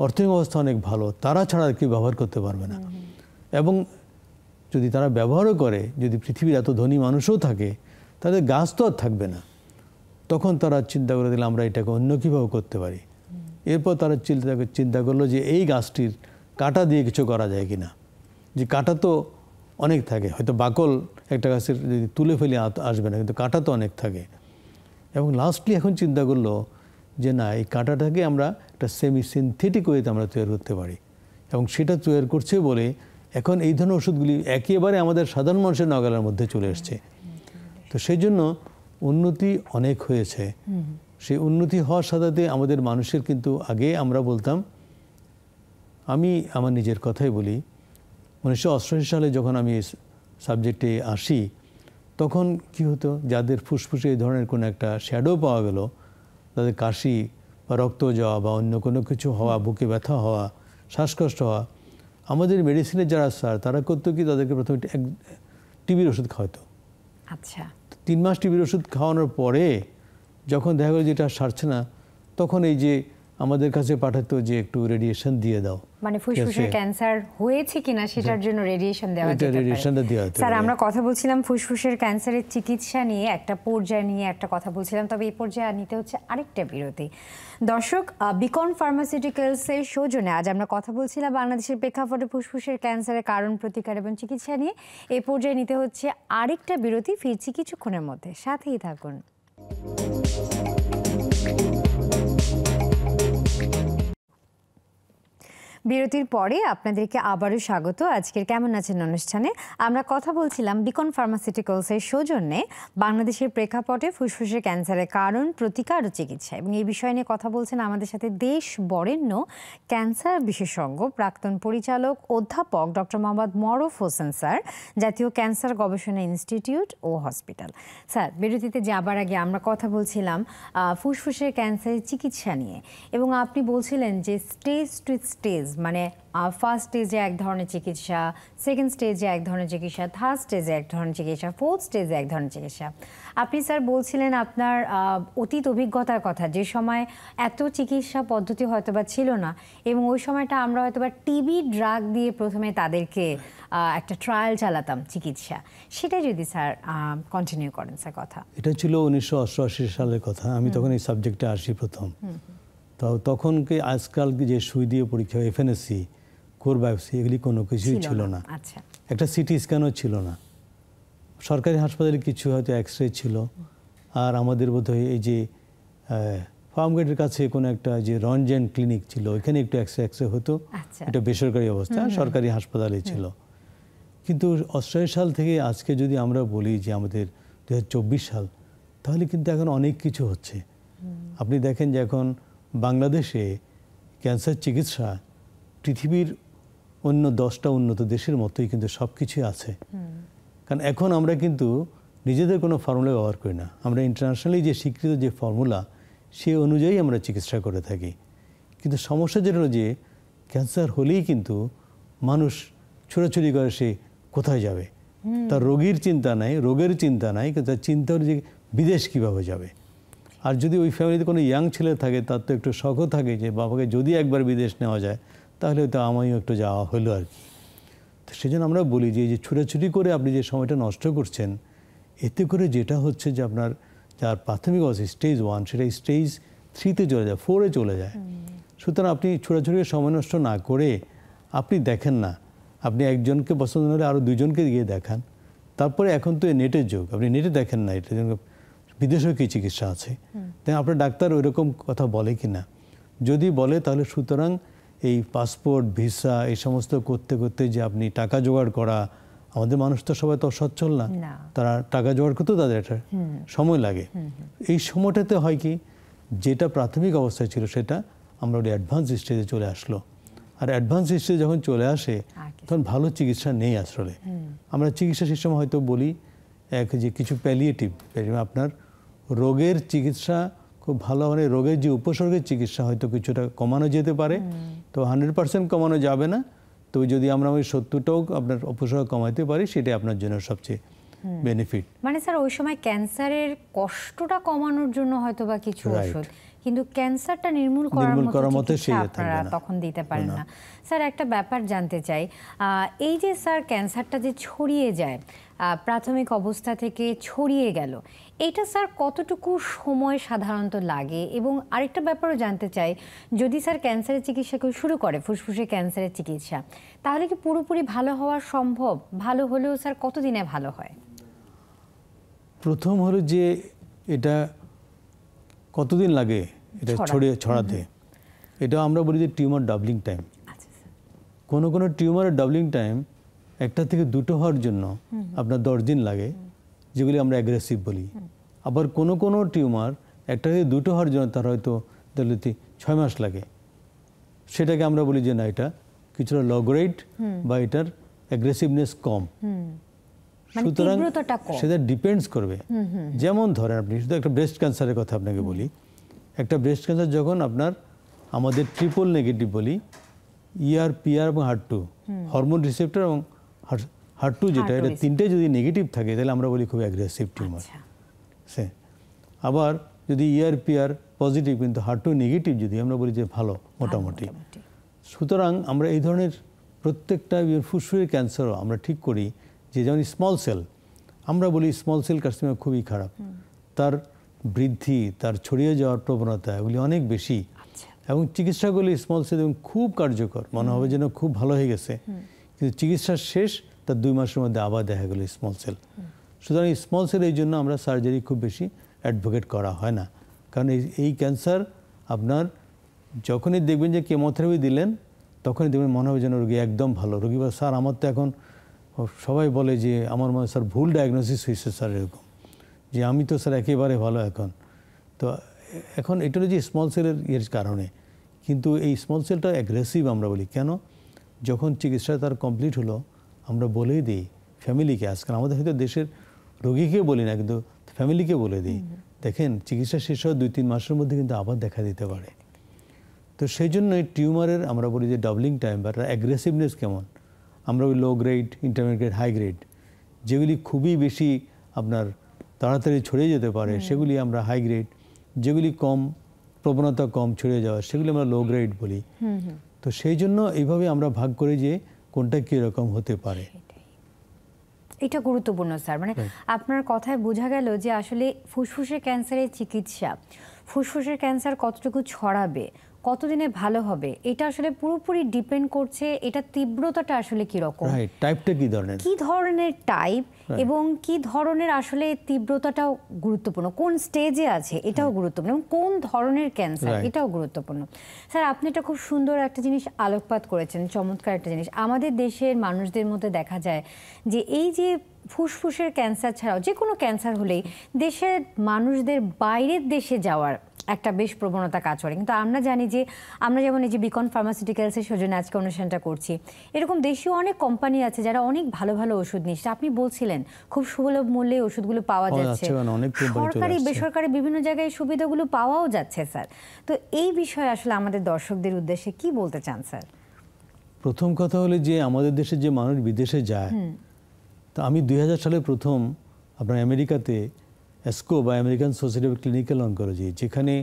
অর্থনৈতিক অবস্থা অনেক ভালো, তারা ছাড়া কেউ ব্যবহার করতে পারবে না। এবং যদি তারা ব্যবহারও করে, যদি পৃথিবীর এত ধনী মানুষও থাকে, তাহলে গাছ তো আর থাকবে না। তখন তারা চিন্তা করে দিলে আমরা এটাকে অন্য কীভাবে করতে পারি। এরপর তারা চিন্তা করলো যে এই গাছটির কাঁটা দিয়ে কিছু করা যায় কিনা। যে কাঁটা তো অনেক থাকে, হয়তো বাকল একটা গাছের যদি তুলে ফেলে আসবে না, কিন্তু কাঁটা তো অনেক থাকে। এবং লাস্টলি এখন চিন্তা করলো যে না, এই কাঁটাটাকে আমরা একটা সেমি সিনথেটিক ওয়েতে আমরা তৈরি করতে পারি, এবং সেটা তৈরি করছে বলে এখন এই ধরনের ওষুধগুলি একেবারে আমাদের সাধারণ মানুষের নাগালের মধ্যে চলে এসছে। তো সেই জন্য উন্নতি অনেক হয়েছে। সেই উন্নতি হওয়ার সাথে আমাদের মানুষের কিন্তু আগে আমরা বলতাম, আমি আমার নিজের কথাই বলি, 1988 সালে যখন আমি সাবজেক্টে আসি, তখন কি হতো, যাদের ফুসফুসে এই ধরনের কোনো একটা শ্যাডো পাওয়া গেল, তাদের কাশি বা রক্ত যাওয়া বা অন্য কোনো কিছু হওয়া, বুকে ব্যথা হওয়া, শ্বাসকষ্ট হওয়া, আমাদের মেডিসিনের যারা স্যার তারা করতো কি, তাদেরকে প্রথমে টিবির ওষুধ খাওয়াতো। আচ্ছা, 3 মাস টিবির ওষুধ খাওয়ানোর পরে যখন দেখা গেল যেটা সারছে না, তখন এই যে আমাদের কাছে পাঠাতো যে একটু রেডিয়েশন দিয়ে দাও, মানে ফুসফুসের ক্যান্সার হয়েছে কিনা সেটার জন্য রেডিয়েশন দেওয়া যেতে পারে। স্যার, আমরা কথা বলছিলাম ফুসফুসের ক্যান্সারের চিকিৎসা নিয়ে, একটা পর্যায় নিয়ে একটা কথা বলছিলাম, তবে এই পর্যায়ে নিতে হচ্ছে আরেকটা বিরতি। দর্শক, বিকন ফার্মাসিউটিক্যালসের সৌজন্যে আজ আমরা কথা বলছিলাম বাংলাদেশের প্রেক্ষাপটে ফুসফুসের ক্যান্সারের কারণ, প্রতিকার এবং চিকিৎসা নিয়ে। এই পর্যায়ে নিতে হচ্ছে আরেকটা বিরতি। ফিরছি কিছুক্ষণের মধ্যে, সাথেই থাকুন। বিরতির পরে আপনাদেরকে আবারও স্বাগত আজকের কেমন আছেন অনুষ্ঠানে। আমরা কথা বলছিলাম বিকন ফার্মাসিউটিক্যালসের সৌজন্যে বাংলাদেশের প্রেক্ষাপটে ফুসফুসের ক্যান্সারের কারণ, প্রতিকার ও চিকিৎসা, এবং এই বিষয় নিয়ে কথা বলছেন আমাদের সাথে দেশ বরেণ্য ক্যান্সার বিশেষজ্ঞ, প্রাক্তন পরিচালক অধ্যাপক ডক্টর মোহাম্মদ মরফ হোসেন স্যার, জাতীয় ক্যান্সার গবেষণা ইনস্টিটিউট ও হসপিটাল। স্যার, বিরতিতে যাবার আগে আমরা কথা বলছিলাম ফুসফুসের ক্যান্সারের চিকিৎসা নিয়ে, এবং আপনি বলছিলেন যে স্টেজ টু স্টেজ, মানে ফার্স্ট স্টেজে এক ধরনের চিকিৎসা, সেকেন্ড স্টেজে এক ধরনের চিকিৎসা, থার্ড স্টেজে এক ধরনের চিকিৎসা, ফোর্থ স্টেজে এক ধরনের চিকিৎসা। আপনি স্যার বলছিলেন আপনার অতীত অভিজ্ঞতার কথা, যে সময় এত চিকিৎসা পদ্ধতি হয়তোবা ছিল না, এবং ওই সময়টা আমরা হয়তোবা টিবি ড্রাগ দিয়ে প্রথমে তাদেরকে একটা ট্রায়াল চালাতাম চিকিৎসা। সেটা যদি স্যার কন্টিনিউ করেন স্যার কথা। এটা ছিল 1988 সালের কথা, আমি তখন এই সাবজেক্টে আসি প্রথম। তো তখন কি আজকাল যে সুই দিয়ে পরীক্ষা, এফএনএসসি, কোর বায়োপসি, এগুলি কোনো কিছুই ছিল না। একটা সিটি স্ক্যানও ছিল না। সরকারি হাসপাতালে কিছু হয়তো এক্সরে ছিল, আর আমাদের বোধহয় এই যে ফার্মগেটের কাছে কোনো একটা যে রঞ্জন ক্লিনিক ছিল, ওইখানে একটু এক্সরে হতো। এটা বেসরকারি অবস্থা, সরকারি হাসপাতালে ছিল। কিন্তু 88 সাল থেকে আজকে যদি আমরা বলি যে আমাদের 2024 সাল, তাহলে কিন্তু এখন অনেক কিছু হচ্ছে। আপনি দেখেন যে এখন বাংলাদেশে ক্যান্সার চিকিৎসা পৃথিবীর অন্য 10টা উন্নত দেশের মতোই কিন্তু সব কিছুই আছে। কারণ এখন আমরা কিন্তু নিজেদের কোনো ফর্মুলা ব্যবহার করি না, আমরা ইন্টারন্যাশনালি যে স্বীকৃত যে ফর্মুলা সে অনুযায়ী আমরা চিকিৎসা করে থাকি। কিন্তু সমস্যা যেটা হলো যে ক্যান্সার হলেই কিন্তু মানুষ ছোটাছুটি করে সে কোথায় যাবে, তার রোগীর চিন্তা নাই, রোগের চিন্তা নাই, কিন্তু তার চিন্তা হলো যে বিদেশ কীভাবে যাবে। আর যদি ওই ফ্যামিলিতে কোনো ইয়াং ছেলে থাকে তার তো একটু শখও থাকে যে বাবাকে যদি একবার বিদেশ নেওয়া যায় তাহলে হয়তো আমিও একটু যাওয়া হলো আর কি। তো সেজন্য আমরা বলি যে এই যে ছুটাছুটি করে আপনি যে সময়টা নষ্ট করছেন, এতে করে যেটা হচ্ছে যে আপনার যার প্রাথমিক অবস্থা স্টেজ 1 সেটা স্টেজ 3-তে চলে যায়, 4-এ চলে যায়। সুতরাং আপনি ছোটাছুটি সময় নষ্ট না করে আপনি দেখেন না, আপনি একজনকে পছন্দ হলে আরও 2জনকে গিয়ে দেখান। তারপরে এখন তো নেটের যুগ, আপনি নেটে দেখেন না এটা বিদেশেও কী চিকিৎসা আছে, তাই আপনার ডাক্তার ওইরকম কথা বলে কি না, যদি বলে তাহলে সুতরাং এই পাসপোর্ট ভিসা এই সমস্ত করতে করতে যে আপনি টাকা জোগাড় করা, আমাদের মানুষ তো সবাই তো সচ্ছল না, তারা টাকা জোগাড় করতেও তাদের একটা সময় লাগে। এই সময়টাতে হয় কি যেটা প্রাথমিক অবস্থায় ছিল সেটা আমরা ওই অ্যাডভান্স স্টেজে চলে আসলো। আর অ্যাডভান্স স্টেজে যখন চলে আসে তখন ভালো চিকিৎসা নেই আসলে। আমরা চিকিৎসা সিস্টেম হয়তো বলি যে কিছু প্যালিয়েটিভ, আপনার রোগের চিকিৎসা খুব ভালো, মানে রোগের যে উপসর্গের চিকিৎসা হয়তো কিছুটা কমানো যেতে পারে, তো 100% কমানো যাবে না, তো যদি আমরা ওই 70টাও আপনার উপসর্গ কমাইতে পারি সেটাই আপনার জন্য সবচেয়ে বেনিফিট। মানে স্যার ওই সময় ক্যান্সারের কষ্টটা কমানোর জন্য হয়তো বা কিছু ওষুধ, কিন্তু ক্যান্সারটা নির্মূল করার মতো চিকিৎসা আপনারা তখন দিতে পারেন না। স্যার একটা ব্যাপার জানতে চাই, এই যে স্যার ক্যান্সারটা যে ছড়িয়ে যায় প্রাথমিক অবস্থা থেকে ছড়িয়ে গেল, এটা স্যার কতটুকু সময় সাধারণত লাগে? এবং আরেকটা ব্যাপারও জানতে চাই, যদি স্যার ক্যান্সারের চিকিৎসা কেউ শুরু করে, ফুসফুসে ক্যান্সারের চিকিৎসা, তাহলে কি পুরোপুরি ভালো হওয়া সম্ভব? ভালো হলেও স্যার কতদিনে ভালো হয়? প্রথম হলো যে এটা কতদিন লাগে এটা ছড়াতে, এটা আমরা বলি যে টিউমার ডাবলিং টাইম। কোনো কোনো টিউমারের ডাবলিং টাইম 1 থেকে 2টো হওয়ার জন্য আপনার 10 দিন লাগে, যেগুলি আমরা অ্যাগ্রেসিভ বলি। আবার কোনো কোনো টিউমার 1 থেকে 2টো হওয়ার জন্য তার হয়তো 6 মাস লাগে, সেটাকে আমরা বলি যে না এটা কিছুটা লো গ্রেড বা এটার অ্যাগ্রেসিভনেস কম। সুতরাং সেটা ডিপেন্ডস করবে। যেমন ধরেন আপনি শুধু একটা ব্রেস্ট ক্যান্সারের কথা আপনাকে বলি, একটা ব্রেস্ট ক্যান্সার যখন আপনার আমাদের ট্রিপল নেগেটিভ বলি, ER, PR এবং HER2 হরমোন রিসেপ্টর এবং HER2 যেটা, এটা 3টে যদি নেগেটিভ থাকে তাহলে আমরা বলি খুব অ্যাগ্রেসিভ টিউমার। আবার যদি ER, PR পজিটিভ কিন্তু HER2 নেগেটিভ যদি আমরা বলি যে ভালো মোটামুটি। সুতরাং আমরা এই ধরনের প্রত্যেকটা ফুসফুসের ক্যান্সারও আমরা ঠিক করি যে যেমন স্মল সেল, আমরা বলি স্মল সেল কার্সিনোমা খুবই খারাপ, তার বৃদ্ধি, তার ছড়িয়ে যাওয়ার প্রবণতা এগুলি অনেক বেশি, এবং চিকিৎসাগুলি স্মল সেল এবং খুব কার্যকর, মনে হবে যেন খুব ভালো হয়ে গেছে, কিন্তু চিকিৎসা শেষ তার 2 মাসের মধ্যে আবার দেখা গেল স্মল সেল। সুতরাং স্মল সেল এই জন্য আমরা সার্জারি খুব বেশি অ্যাডভোকেট করা হয় না, কারণ এই ক্যান্সার আপনার যখনই দেখবেন যে কেমোথেরাপি দিলেন তখনই দেখবেন মনে হবে যেন রোগী একদম ভালো। রোগী বলে স্যার আমার তো এখন সবাই বলে যে আমার মনে স্যার ভুল ডায়াগনোসিস হয়েছে স্যার, এরকম যে আমি তো স্যার একেবারে ভালো এখন। তো এখন এটা হলো যে স্মল সেলের কারণে, কিন্তু এই স্মল সেলটা অ্যাগ্রেসিভ আমরা বলি কেন, যখন চিকিৎসা তার কমপ্লিট হলো আমরা বলেই দিই ফ্যামিলিকে, আজকাল আমাদের হয়তো দেশের রোগীকে বলি না কিন্তু ফ্যামিলিকে বলে দিই, দেখেন চিকিৎসা শেষ হওয়ার 2-3 মাসের মধ্যে কিন্তু আবার দেখা দিতে পারে। তো সেই জন্য এই টিউমারের আমরা বলি যে ডাবলিং টাইম বা অ্যাগ্রেসিভনেস কেমন, আমরা ওই low grade, intermediate, high grade, যেগুলি খুবই বেশি আপনার তাড়াতাড়ি ছড়িয়ে যেতে পারে সেগুলি আমরা হাই গ্রেড, যেগুলি কম প্রবণতা কম ছড়িয়ে যাওয়া সেগুলি আমরা লো গ্রেড বলি। তো সেই জন্য এইভাবে আমরা ভাগ করি যে কোনটা কীরকম হতে পারে। এটা গুরুত্বপূর্ণ স্যার, মানে আপনার কথায় বোঝা গেল যে আসলে ফুসফুসের ক্যান্সারের চিকিৎসা, ফুসফুসের ক্যান্সার কতটুকু ছড়াবে, কতদিনে ভালো হবে, এটা আসলে পুরোপুরি ডিপেন্ড করছে এটা তীব্রতাটা আসলে কিরকম, টাইপটা কি ধরনের টাইপ এবং কি ধরনের আসলে তীব্রতাটাও গুরুত্বপূর্ণ, কোন স্টেজে আছে এটাও গুরুত্বপূর্ণ, এবং কোন ধরনের ক্যান্সার এটাও গুরুত্বপূর্ণ। স্যার আপনি এটা খুব সুন্দর একটা জিনিস আলোকপাত করেছেন, চমৎকার একটা জিনিস। আমাদের দেশের মানুষদের মধ্যে দেখা যায় যে এই যে ফুসফুসের ক্যান্সার ছাড়াও যে কোনো ক্যান্সার হলেই দেশের মানুষদের বাইরের দেশে যাওয়ার একটা বেশ প্রবণতা কাজ করে, কিন্তু আমরা জানি যে আমরা যেমন এই যে বিকন ফার্মাসিউটিক্যালসের সৌজন্যে আজকে অনুষ্ঠানটা করছি, এরকম দেশীয় অনেক কোম্পানি আছে যারা অনেক ভালো ভালো ওষুধ নিচ্ছে। আপনি বলছিলেন খুব সুলভ মূল্যে ওষুধগুলো পাওয়া যাচ্ছে, সরকারি বেসরকারি বিভিন্ন জায়গায় সুবিধাগুলো পাওয়াও যাচ্ছে স্যার। তো এই বিষয়ে আসলে আমাদের দর্শকদের উদ্দেশ্যে কি বলতে চান স্যার? প্রথম কথা হলো যে আমাদের দেশে যে মানুষ বিদেশে যায়, তো আমি 2000 সালে প্রথম আপনার আমেরিকাতে এসকো বা American society of clinical oncology, যেখানে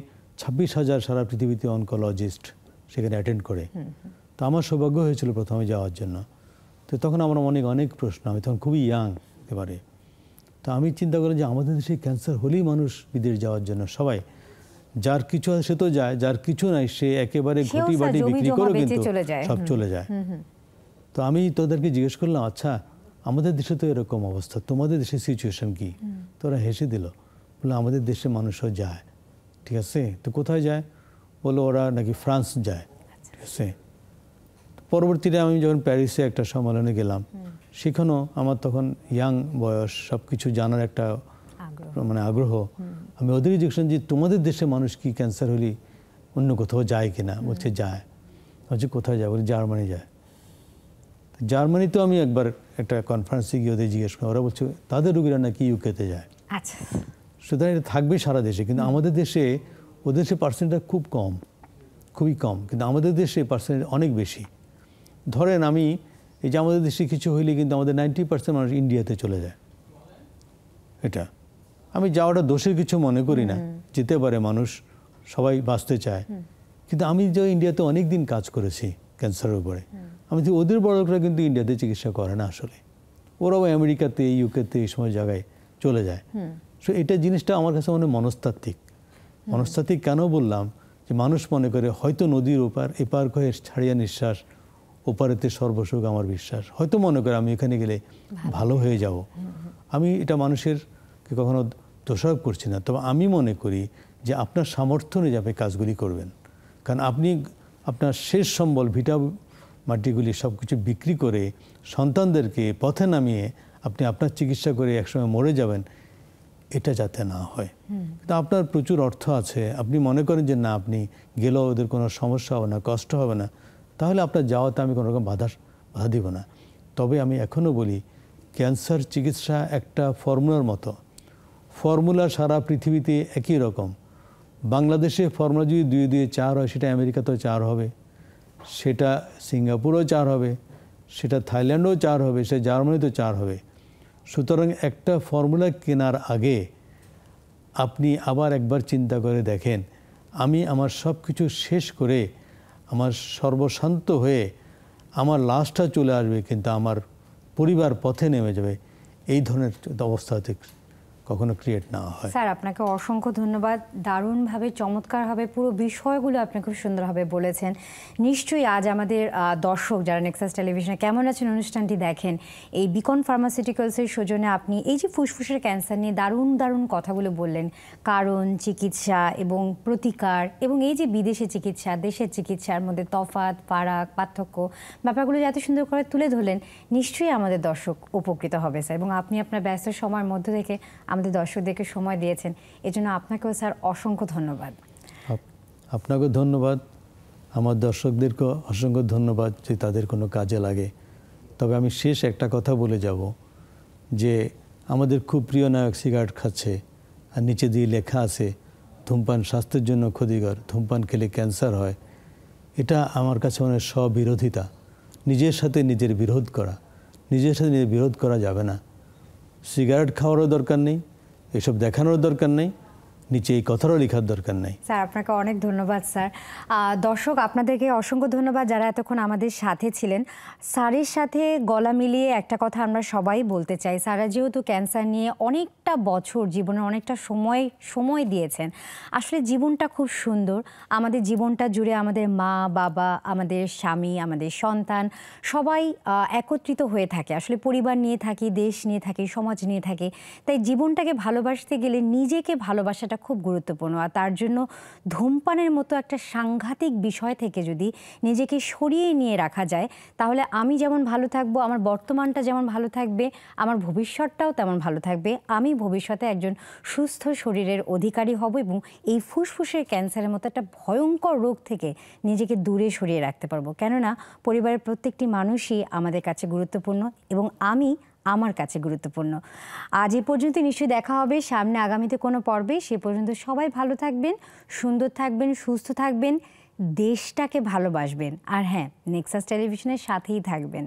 26,000 সারা পৃথিবীতে অনকোলজিস্ট সেখানে অ্যাটেন্ড করে, তো আমার সৌভাগ্য হয়েছিল প্রথমে যাওয়ার জন্য। তো তখন আমার অনেক প্রশ্ন, আমি তখন খুবই ইয়াং একেবারে। তো আমি চিন্তা করলাম যে আমাদের দেশে ক্যান্সার হলেই মানুষ বিদেশ যাওয়ার জন্য সবাই, যার কিছু আছে সে তো যায়, যার কিছু নাই সে একেবারে ঘটি বাটি বিক্রি করে কিন্তু সব চলে যায়। তো আমি তোদেরকে জিজ্ঞেস করলাম, আচ্ছা আমাদের দেশে তো এরকম অবস্থা, তোমাদের দেশের সিচুয়েশন কি? তোরা হেসে দিল, বললো আমাদের দেশে মানুষও যায়। ঠিক আছে, তো কোথায় যায়? বললো ওরা নাকি ফ্রান্স যায়। ঠিক আছে, পরবর্তীতে আমি যখন প্যারিসে একটা সম্মেলনে গেলাম, সেখানেও আমার তখন ইয়াং বয়স, সব কিছু জানার একটা মানে আগ্রহ। আমি ওদেরই জিজ্ঞেস যে তোমাদের দেশে মানুষ কি ক্যান্সার হলে অন্য কোথাও যায় কিনা? বলছে যায়। বলছে কোথায় যায়? বলে জার্মানি যায়। জার্মানিতেও আমি একবার একটা কনফারেন্সে গিয়ে ওদের জিজ্ঞেস করি, ওরা বলছে তাদের রোগীরা নাকি ইউকেতে যায়। আচ্ছা, সুতরাং এটা থাকবে সারা দেশে, কিন্তু আমাদের দেশে ওদের দেশে পার্সেন্টটা খুব কম, খুবই কম, কিন্তু আমাদের দেশে পার্সেন্ট অনেক বেশি। ধরেন আমি এই যে আমাদের দেশে কিছু হইলে কিন্তু আমাদের 90% মানুষ ইন্ডিয়াতে চলে যায়। এটা আমি যাওয়াটা দোষের কিছু মনে করি না, যেতে পারে মানুষ, সবাই বাঁচতে চায়। কিন্তু আমি যে ইন্ডিয়াতে অনেক দিন কাজ করেছি ক্যান্সারের উপরে, আমি যে ওদের বড় লোকরা কিন্তু ইন্ডিয়াতে চিকিৎসা করে না আসলে, ওরাও আমেরিকাতে ইউকেতে এই সময় জায়গায় চলে যায়। সো এটা জিনিসটা আমার কাছে মনে মনস্তাত্ত্বিক কেন বললাম, যে মানুষ মনে করে হয়তো নদীর ওপার এপার করে ছাড়িয়া নিঃশ্বাস, ওপারেতে সর্বসুখ আমার বিশ্বাস, হয়তো মনে করে আমি এখানে গেলে ভালো হয়ে যাব। আমি এটা মানুষের কখনো দোষারোপ করছি না, তবে আমি মনে করি যে আপনার সামর্থ্য অনুযায়ী আপনি কাজগুলি করবেন। কারণ আপনি আপনার শেষ সম্বল ভিটা মাটিগুলি সব কিছু বিক্রি করে সন্তানদেরকে পথে নামিয়ে আপনি আপনার চিকিৎসা করে একসময় মরে যাবেন, এটা যাতে না হয়। কিন্তু আপনার প্রচুর অর্থ আছে, আপনি মনে করেন যে না আপনি গেলেও ওদের কোনো সমস্যা হবে না, কষ্ট হবে না, তাহলে আপনার যাওয়াতে আমি কোনো রকম বাধা দিব না। তবে আমি এখনও বলি, ক্যান্সার চিকিৎসা একটা ফর্মুলার মতো, ফর্মুলা সারা পৃথিবীতে একই রকম। বাংলাদেশে ফর্মুলা যদি 2 দিয়ে 4 হয়, সেটা আমেরিকাতেও 4 হবে, সেটা সিঙ্গাপুরেও 4 হবে, সেটা থাইল্যান্ডেও 4 হবে, সেটা জার্মানিতেও 4 হবে। সুতরাং একটা ফর্মুলা কেনার আগে আপনি আবার একবার চিন্তা করে দেখেন, আমি আমার সব কিছু শেষ করে আমার সর্বশান্ত হয়ে আমার লাশটা চলে আসবে, কিন্তু আমার পরিবার পথে নেমে যাবে, এই ধরনের অবস্থাতে কখনো ক্রিয়েট না হয়। স্যার আপনাকে অসংখ্য ধন্যবাদ, দারুণভাবে চমৎকারভাবে পুরো বিষয়গুলো আপনি খুব সুন্দরভাবে বলেছেন। নিশ্চয়ই আজ আমাদের দর্শক যারা নেক্সাস টেলিভিশনে কেমন আছেন অনুষ্ঠানটি দেখেন, এই বিকন ফার্মাসিউটিক্যালসের সৌজন্যে আপনি এই যে ফুসফুসের ক্যান্সার নিয়ে দারুণ কথাগুলো বললেন, কারণ, চিকিৎসা এবং প্রতিকার, এবং এই যে বিদেশি চিকিৎসা দেশের চিকিৎসার মধ্যে তফাৎ, ফারাক, পার্থক্য, ব্যাপারগুলো এত সুন্দর করে তুলে ধরলেন, নিশ্চয়ই আমাদের দর্শক উপকৃত হবে স্যার। এবং আপনি আপনার ব্যস্ত সময়ের মধ্য থেকে আমাদের দর্শকদেরকে সময় দিয়েছেন, এজন্য আপনাকেও স্যার অসংখ্য ধন্যবাদ। আপনাকেও ধন্যবাদ, আমার দর্শকদেরকেও অসংখ্য ধন্যবাদ যে তাদের কোনো কাজে লাগে। তবে আমি শেষ একটা কথা বলে যাব, যে আমাদের খুব প্রিয় নায়ক সিগারেট খাচ্ছে, আর নিচে দিয়ে লেখা আছে ধূমপান স্বাস্থ্যের জন্য ক্ষতিকর, ধূমপান খেলে ক্যান্সার হয়। এটা আমার কাছে অনেক স্ববিরোধিতা, নিজের সাথে নিজের বিরোধ করা। নিজের সাথে নিজের বিরোধ করা যাবে না। সিগারেট খাওয়ারও দরকার নেই, এসব দেখানোর দরকার নেই, নিচে এই কথারও লেখার দরকার নেই। স্যার আপনাকে অনেক ধন্যবাদ স্যার। দর্শক আপনাদেরকে অসংখ্য ধন্যবাদ যারা এতক্ষণ আমাদের সাথে ছিলেন। স্যারের সাথে গলা মিলিয়ে একটা কথা আমরা সবাই বলতে চাই, স্যারা যেহেতু ক্যান্সার নিয়ে অনেকটা বছর জীবনে অনেকটা সময় দিয়েছেন, আসলে জীবনটা খুব সুন্দর। আমাদের জীবনটা জুড়ে আমাদের মা বাবা, আমাদের স্বামী, আমাদের সন্তান সবাই একত্রিত হয়ে থাকে, আসলে পরিবার নিয়ে থাকি, দেশ নিয়ে থাকি, সমাজ নিয়ে থাকি। তাই জীবনটাকে ভালোবাসতে গেলে নিজেকে ভালোবাসাটা খুব গুরুত্বপূর্ণ। আর তার জন্য ধূমপানের মতো একটা সাংঘাতিক বিষয় থেকে যদি নিজেকে সরিয়ে নিয়ে রাখা যায়, তাহলে আমি যেমন ভালো থাকবো, আমার বর্তমানটা যেমন ভালো থাকবে, আমার ভবিষ্যৎটাও তেমন ভালো থাকবে। আমি ভবিষ্যতে একজন সুস্থ শরীরের অধিকারী হব এবং এই ফুসফুসের ক্যান্সারের মতো একটা ভয়ঙ্কর রোগ থেকে নিজেকে দূরে সরিয়ে রাখতে পারবো। কেননা পরিবারের প্রত্যেকটি মানুষই আমাদের কাছে গুরুত্বপূর্ণ এবং আমি আমার কাছে গুরুত্বপূর্ণ। আজ এ পর্যন্ত, নিশ্চয়ই দেখা হবে সামনে আগামীতে কোনো পর্বে। সে পর্যন্ত সবাই ভালো থাকবেন, সুন্দর থাকবেন, সুস্থ থাকবেন, দেশটাকে ভালোবাসবেন। আর হ্যাঁ, নেক্সাস টেলিভিশনের সাথেই থাকবেন।